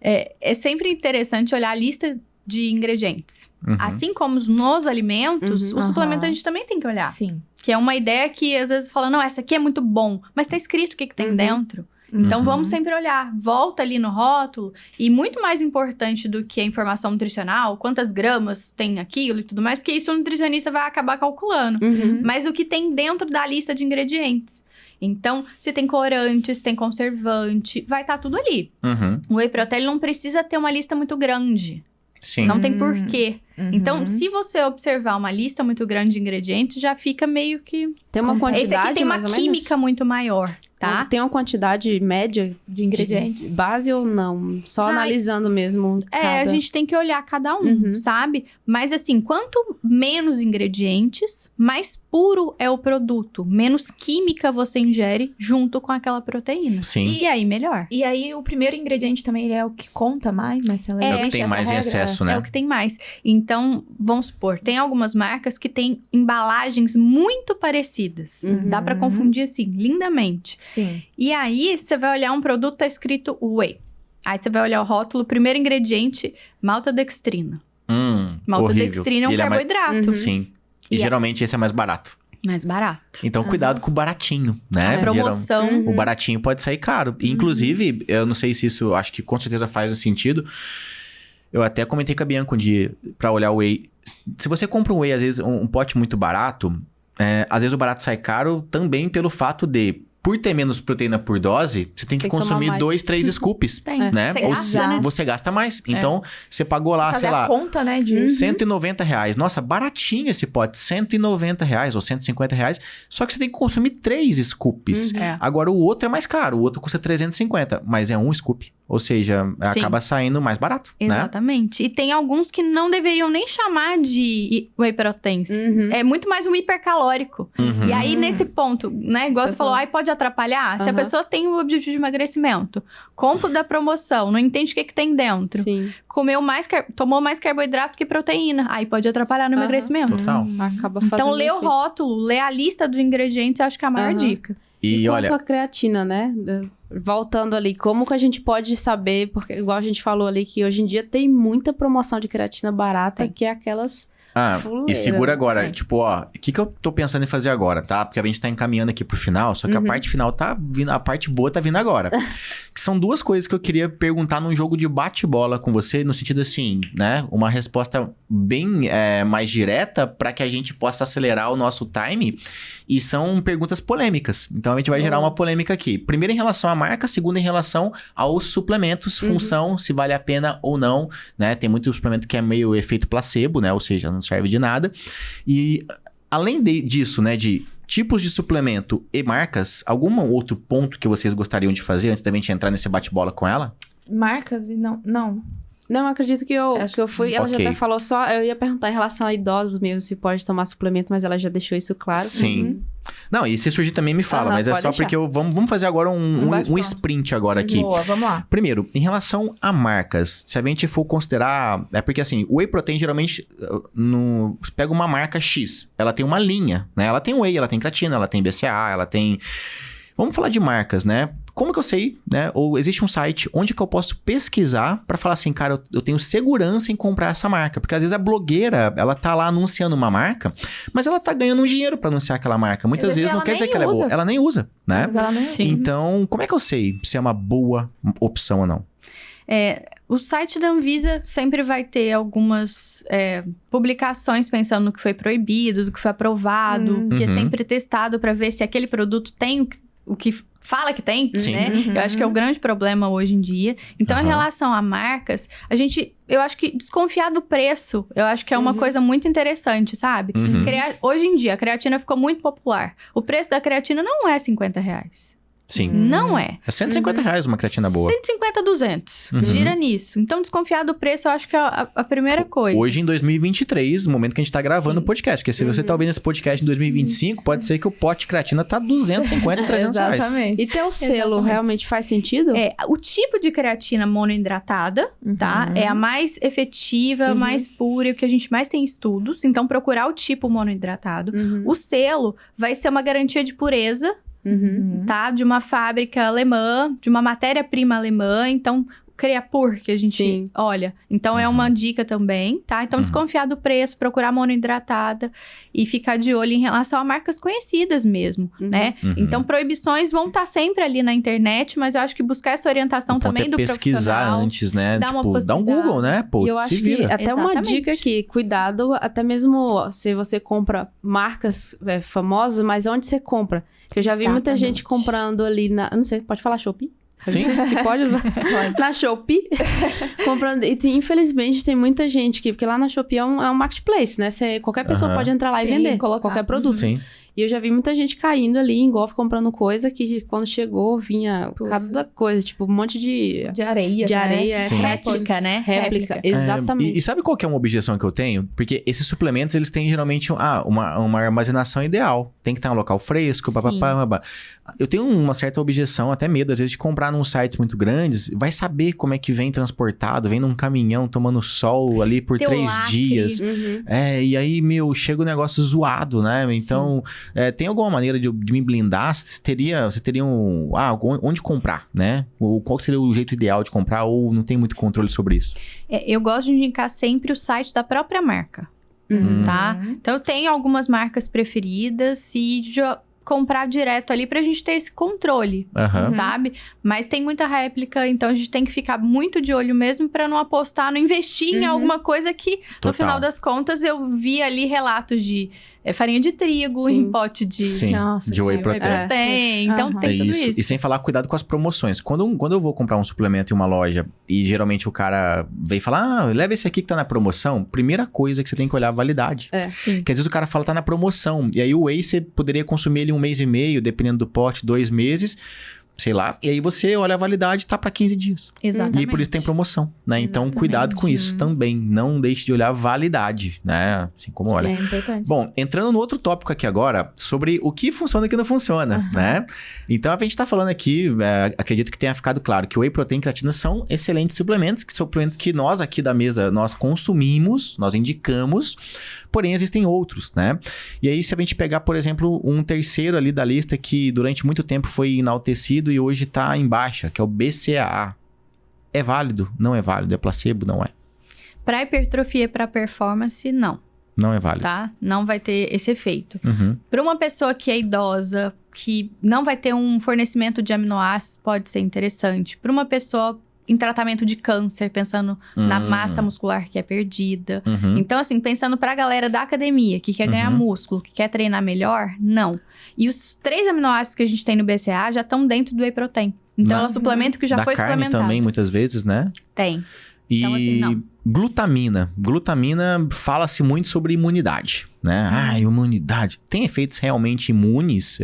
É sempre interessante olhar a lista de ingredientes. Uhum. Assim como nos alimentos, Uhum. o suplemento a Aham. gente também tem que olhar. Sim. Que é uma ideia que às vezes fala, não, essa aqui é muito bom, mas tá escrito o que tem Uhum. dentro. Então Uhum. vamos sempre olhar, volta ali no rótulo, e muito mais importante do que a informação nutricional, quantas gramas tem aquilo e tudo mais, porque isso o nutricionista vai acabar calculando. Uhum. Mas o que tem dentro da lista de ingredientes. Então, se tem corante, se tem conservante, vai estar tudo ali. Uhum. O whey protein não precisa ter uma lista muito grande. Sim. Não tem porquê. Uhum. Então, se você observar uma lista muito grande de ingredientes, já fica meio que... Tem uma quantidade, Esse aqui tem uma mais ou química menos? muito maior, tá? Tem uma quantidade média De ingredientes. de base ou não? Só Ai, analisando mesmo É, cada... a gente tem que olhar cada um, Uhum. sabe? Mas assim, quanto menos ingredientes, mais puro é o produto. Menos química você ingere junto com aquela proteína. Sim. E aí, melhor. E aí, o primeiro ingrediente também ele é o que conta mais, Marcela? É o que Existe tem essa mais em regra? excesso, né? É o que tem mais. Então, vamos supor, tem algumas marcas que têm embalagens muito parecidas. Uhum. Dá pra confundir assim, lindamente. Sim. E aí, você vai olhar um produto, tá escrito whey. Aí você vai olhar o rótulo, primeiro ingrediente, maltodextrina. Maltodextrina é um Ele mais- carboidrato. Uhum. Sim. E E geralmente esse é mais barato. Mais barato. Então, cuidado com o baratinho, né? A promoção. Uhum. O baratinho pode sair caro. Inclusive, eu não sei se isso... Acho que com certeza faz um sentido. Eu até comentei com a Bianca um dia pra olhar o whey. Se você compra um whey, às vezes, um pote muito barato... às vezes o barato sai caro também pelo fato de... Por ter menos proteína por dose, você tem que Tem que tomar consumir mais. 2, 3 scoops, Tem. né? Você Ou gasta, se- né? Você gasta mais. Então, você pagou lá, Fazer sei lá... a conta, né? De... R$190. Nossa, baratinho esse pote. R$190 ou R$150. Só que você tem que consumir 3 scoops. É. Agora, o outro é mais caro. O outro custa 350, mas é um scoop. Ou seja, Sim. acaba saindo mais barato, né? Exatamente. E tem alguns que não deveriam nem chamar de whey proteins. Uhum. É muito mais um hipercalórico. Uhum. E aí, nesse ponto, né? Igual você pessoas- falou, ai, pode atrapalhar. Se a Aham. pessoa tem o objetivo de emagrecimento, compra o da promoção, não entende o que tem dentro, Sim. tomou mais carboidrato que proteína, aí pode atrapalhar no Aham. emagrecimento. Total. Acaba fazendo Então, lê o efeito. rótulo, lê a lista dos ingredientes, eu acho que é a maior Aham. dica. E olha, quanto à creatina, né? Voltando ali, como que a gente pode saber, porque igual a gente falou ali, que hoje em dia tem muita promoção de creatina barata, que é aquelas... e fuleira. segura agora. É. Tipo, ó, o que eu tô pensando em fazer agora, tá? Porque a gente tá encaminhando aqui pro final, só que a parte final tá vindo, a parte boa tá vindo agora. Que são duas coisas que eu queria perguntar num jogo de bate-bola com você, no sentido assim, né? Uma resposta bem mais direta pra que a gente possa acelerar o nosso time. E são perguntas polêmicas. Então a gente vai gerar uma polêmica aqui. Primeiro em relação à marca, segundo em relação aos suplementos, função, se vale a pena ou não, né? Tem muito suplemento que é meio efeito placebo, né? Ou seja, não serve de nada. E além disso, né? De tipos de suplemento e marcas, algum outro ponto que vocês gostariam de fazer antes da gente entrar nesse bate-bola com ela? Marcas e não... Não, eu acredito que eu fui... Ela Ok. já até falou só... Eu ia perguntar em relação a idosos mesmo, se pode tomar suplemento, mas ela já deixou isso claro. Sim. Uhum. Não, e se surgir também me fala, Aham, mas é pode só deixar. porque vamos fazer agora um bate-bola. sprint agora aqui. Boa, vamos lá. Primeiro, em relação a marcas, se a gente for considerar... É porque assim, o whey protein geralmente, pega uma marca X, ela tem uma linha, né? Ela tem whey, ela tem creatina, ela tem BCAA, ela tem... Vamos falar de marcas, né? como que eu sei, né? Ou existe um site onde que eu posso pesquisar pra falar assim, cara, eu tenho segurança em comprar essa marca. Porque às vezes a blogueira, ela tá lá anunciando uma marca, mas ela tá ganhando um dinheiro pra anunciar aquela marca. Muitas vezes não quer dizer que ela é boa. Ela nem usa, né? Mas ela nem... Então, como é que eu sei se é uma boa opção ou não? O site da Anvisa sempre vai ter algumas publicações pensando no que foi proibido, do que foi aprovado, que é sempre testado para ver se aquele produto tem o que fala que tem, né? Eu acho que é o grande problema hoje em dia. Então, em relação a marcas, eu acho que desconfiar do preço, eu acho que é uma coisa muito interessante, sabe? Hoje em dia, a creatina ficou muito popular. O preço da creatina não é R$50. Sim. Não é. É R$150 uma creatina boa. 150, 200. Gira nisso. Então, desconfiar do preço, eu acho que é a primeira coisa. Hoje, em 2023, no momento que a gente tá gravando o podcast. Porque se você tá ouvindo esse podcast em 2025, pode ser que o pote de creatina tá 250, 300 reais. Exatamente. E ter o selo realmente faz sentido? O tipo de creatina monohidratada, tá? É a mais efetiva, mais pura, e o que a gente mais tem estudos. Então, procurar o tipo monohidratado. O selo vai ser uma garantia de pureza, tá? De uma fábrica alemã, de uma matéria-prima alemã. Então, Creapure, que a gente olha. Então, é uma dica também, tá? Então, desconfiar do preço, procurar monohidratada e ficar de olho em relação a marcas conhecidas mesmo, né? Então, proibições vão estar sempre ali na internet, mas eu acho que buscar essa orientação também do pesquisar profissional. Antes, né? Dá um Google, né? Pô, e eu acho que até uma dica aqui, cuidado, até mesmo se você compra marcas famosas, mas onde você compra? Porque eu já vi muita gente comprando ali na... Eu não sei, pode falar Shopee? Sim. Se pode? Na Shopee. Comprando. E infelizmente tem muita gente que... Porque lá na Shopee é um marketplace, né? Qualquer pessoa pode entrar lá e vender qualquer produto. Sim. E eu já vi muita gente caindo ali em golfe comprando coisa que quando chegou vinha cada coisa, tipo um monte de areia. De areia, Sim. Réplica, né? Réplica, exatamente. E sabe qual que é uma objeção que eu tenho? Porque esses suplementos, eles têm geralmente uma armazenação ideal. Tem que estar em um local fresco, papapá. Eu tenho uma certa objeção, até medo, às vezes, de comprar num sites muito grandes. Vai saber como é que vem transportado, vem num caminhão tomando sol ali por 3 dias. E aí, chega o negócio zoado, né? Então, tem alguma maneira de me blindar? Você teria onde comprar, né? Qual seria o jeito ideal de comprar? Ou não tem muito controle sobre isso? Eu gosto de indicar sempre o site da própria marca, tá? Então, eu tenho algumas marcas preferidas e comprar direto ali pra gente ter esse controle, sabe? Mas tem muita réplica, então a gente tem que ficar muito de olho mesmo pra não apostar, não investir em alguma coisa que, no final das contas, eu vi ali relatos de farinha de trigo em pote de... de whey protein. Então tem tudo isso. E sem falar, cuidado com as promoções. Quando eu vou comprar um suplemento em uma loja e geralmente o cara vem falar, leva esse aqui que tá na promoção, primeira coisa que você tem que olhar a validade. Que às vezes o cara fala, tá na promoção. E aí o whey você poderia consumir ele 1 mês e meio, dependendo do pote, 2 meses... sei lá, e aí você olha a validade, tá pra 15 dias. Exatamente. E por isso tem promoção, né? Então, cuidado com isso também. Não deixe de olhar a validade, né? Assim como olha. É importante. Bom, entrando no outro tópico aqui agora, sobre o que funciona e o que não funciona, né? Então, a gente tá falando aqui, acredito que tenha ficado claro, que o whey protein e creatina são excelentes suplementos, que são suplementos que nós aqui da mesa, nós consumimos, nós indicamos, porém existem outros, né? E aí, se a gente pegar, por exemplo, um terceiro ali da lista que durante muito tempo foi enaltecido e hoje tá em baixa, que é o BCAA. É válido? Não é válido. É placebo? Não é. Pra hipertrofia e pra performance, não. Não é válido. Tá? Não vai ter esse efeito. Pra uma pessoa que é idosa, que não vai ter um fornecimento de aminoácidos, pode ser interessante. Pra uma pessoa em tratamento de câncer, pensando na massa muscular que é perdida. Então, assim, pensando pra galera da academia, que quer ganhar músculo, que quer treinar melhor, não. E os 3 aminoácidos que a gente tem no BCAA já estão dentro do whey protein. Então, é um suplemento que já foi carne suplementado. Também, muitas vezes, né? Tem. E então, assim, não. Glutamina. Glutamina fala-se muito sobre imunidade, né? Imunidade. Tem efeitos realmente imunes?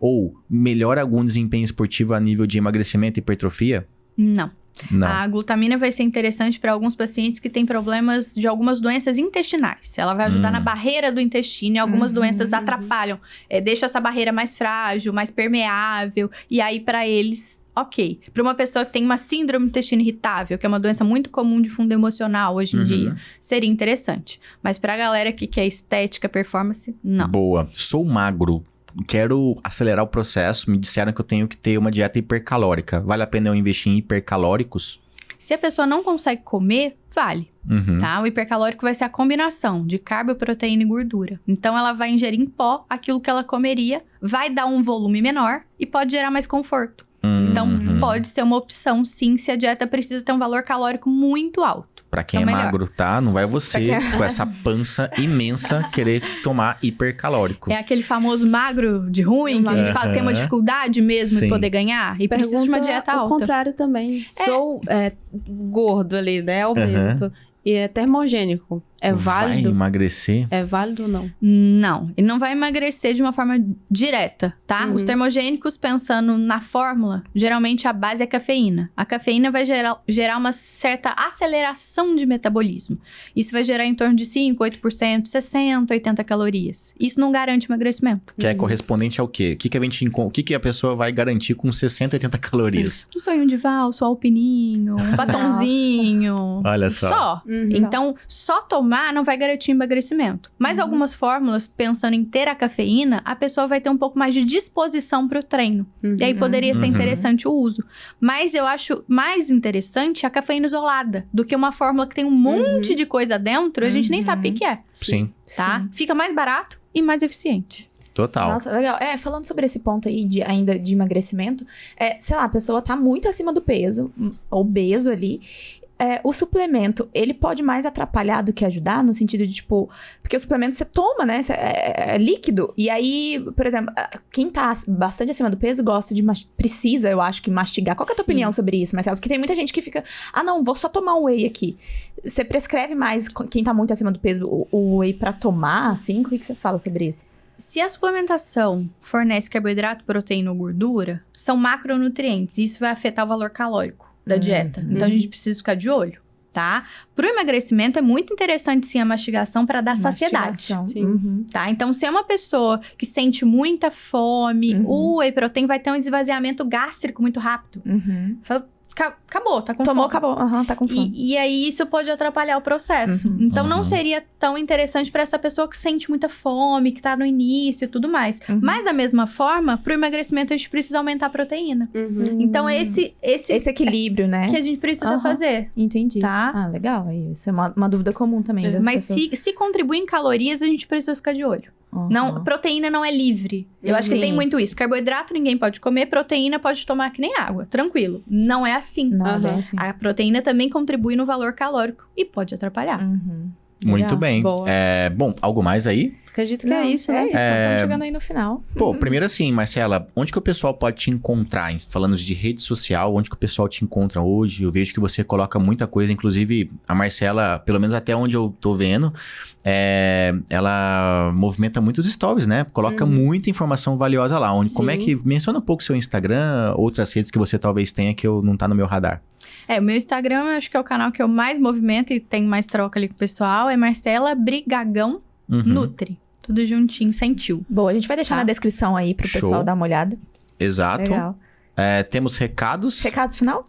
Ou melhora algum desempenho esportivo a nível de emagrecimento e hipertrofia? Não. Não. A glutamina vai ser interessante para alguns pacientes que têm problemas de algumas doenças intestinais. Ela vai ajudar na barreira do intestino e algumas doenças atrapalham. Deixa essa barreira mais frágil, mais permeável. E aí, para eles, ok. Para uma pessoa que tem uma síndrome do intestino irritável, que é uma doença muito comum de fundo emocional hoje em dia, seria interessante. Mas para a galera que quer estética, performance, não. Boa. Sou magro. quero acelerar o processo, me disseram que eu tenho que ter uma dieta hipercalórica. Vale a pena eu investir em hipercalóricos? Se a pessoa não consegue comer, vale. Uhum. Tá? O hipercalórico vai ser a combinação de carbo, proteína e gordura. Então, ela vai ingerir em pó aquilo que ela comeria, vai dar um volume menor e pode gerar mais conforto. Então, pode ser uma opção, sim, se a dieta precisa ter um valor calórico muito alto. Pra quem é melhor. magro, tá? Não vai você, com essa pança imensa, querer tomar hipercalórico. É aquele famoso magro de ruim, que a gente fala que tem uma dificuldade mesmo Sim. em poder ganhar e precisa de uma dieta o alta. contrário também. Sou gordo ali, né? Obeso. E é termogênico. É válido? Vai emagrecer? É válido ou não? Não, ele não vai emagrecer de uma forma direta, tá? Uhum. Os termogênicos, pensando na fórmula, geralmente a base é a cafeína. A cafeína vai gerar uma certa aceleração de metabolismo. Isso vai gerar em torno de 5, 8%, 60, 80 calorias. Isso não garante emagrecimento. Que é correspondente ao quê? O que a pessoa vai garantir com 60, 80 calorias? Um sonho de valsa, um alpininho, um batonzinho. Olha só. Só. Então, só tomar não vai garantir emagrecimento. Mas algumas fórmulas, pensando em ter a cafeína, a pessoa vai ter um pouco mais de disposição para o treino. E aí poderia ser interessante o uso. Mas eu acho mais interessante a cafeína isolada do que uma fórmula que tem um monte de coisa dentro e a gente nem sabe o que é. Sim, Tá? Fica mais barato e mais eficiente. total. Nossa, legal. Falando sobre esse ponto aí ainda de emagrecimento, sei lá, a pessoa tá muito acima do peso, obeso ali. O suplemento, ele pode mais atrapalhar do que ajudar, no sentido de, tipo... Porque o suplemento você toma, né? É líquido. E aí, por exemplo, quem tá bastante acima do peso gosta de... Precisa, eu acho, que mastigar. Qual que é a tua opinião sobre isso, Marcelo? Porque tem muita gente que fica... não, vou só tomar um whey aqui. Você prescreve mais quem tá muito acima do peso o whey pra tomar, assim? O que você fala sobre isso? Se a suplementação fornece carboidrato, proteína ou gordura, são macronutrientes. E isso vai afetar o valor calórico da dieta. Então, a gente precisa ficar de olho, tá? Pro emagrecimento, é muito interessante, sim, a mastigação para dar saciedade. Sim. Tá? Então, se é uma pessoa que sente muita fome, o whey protein vai ter um esvaziamento gástrico muito rápido. Fala, acabou, tá com Tomou, fome. acabou. Tá com fome. E aí, isso pode atrapalhar o processo. Então, não seria tão interessante para essa pessoa que sente muita fome, que tá no início e tudo mais. Mas, da mesma forma, pro emagrecimento, a gente precisa aumentar a proteína. Então, esse equilíbrio, né? que a gente precisa fazer. Entendi. Tá? Legal. Isso é uma dúvida comum também das Mas pessoas. se contribui em calorias, a gente precisa ficar de olho. Não, proteína não é livre. Eu acho que Sim. tem muito isso. Carboidrato ninguém pode comer, proteína pode tomar que nem água. Tranquilo. Não é assim. Não, é assim. A proteína também contribui no valor calórico e pode atrapalhar. Muito Legal. bem. Boa. Bom, algo mais aí? Acredito que é isso, né? Estamos chegando aí no final. Pô, primeiro assim, Marcela, onde que o pessoal pode te encontrar? Hein? Falando de rede social, onde que o pessoal te encontra hoje? Eu vejo que você coloca muita coisa, inclusive a Marcela, pelo menos até onde eu tô vendo, ela movimenta muitos stories, né? Coloca muita informação valiosa lá. Como é que... Menciona um pouco seu Instagram, outras redes que você talvez tenha que não tá no meu radar. O meu Instagram, eu acho que é o canal que eu mais movimento e tenho mais troca ali com o pessoal. É Marcela Brigagão Nutri. Tudo juntinho, sem tio. Boa, a gente vai deixar na descrição aí pro Show. pessoal dar uma olhada. Exato. Legal. Temos recados. Recados final?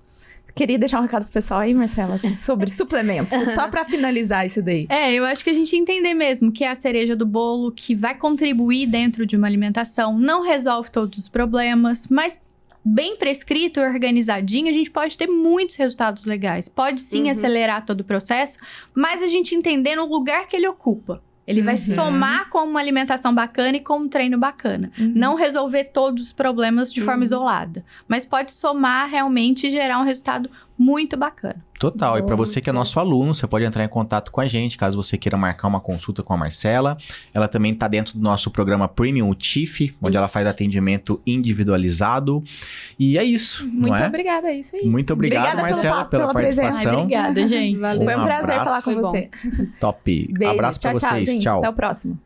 Queria deixar um recado pro pessoal aí, Marcela, sobre suplementos. Só pra finalizar isso daí. Eu acho que a gente entender mesmo que é a cereja do bolo, que vai contribuir dentro de uma alimentação. Não resolve todos os problemas, mas bem prescrito e organizadinho, a gente pode ter muitos resultados legais. Pode sim acelerar todo o processo, mas a gente entender no lugar que ele ocupa. Ele vai somar com uma alimentação bacana e com um treino bacana. Não resolver todos os problemas de forma isolada. Mas pode somar realmente e gerar um resultado muito bacana. Total. E para você que é nosso aluno, você pode entrar em contato com a gente, caso você queira marcar uma consulta com a Marcela. Ela também está dentro do nosso programa Premium, o TIF, onde ela faz atendimento individualizado. E é isso, não Muito é? obrigada, é isso aí. Muito obrigado, Marcela, pela presença. participação. Obrigada, gente. Valeu. Foi um prazer abraço. falar com Foi bom. você. Top. Beijo. Abraço para Tchau, vocês. gente. Tchau. Até o próximo.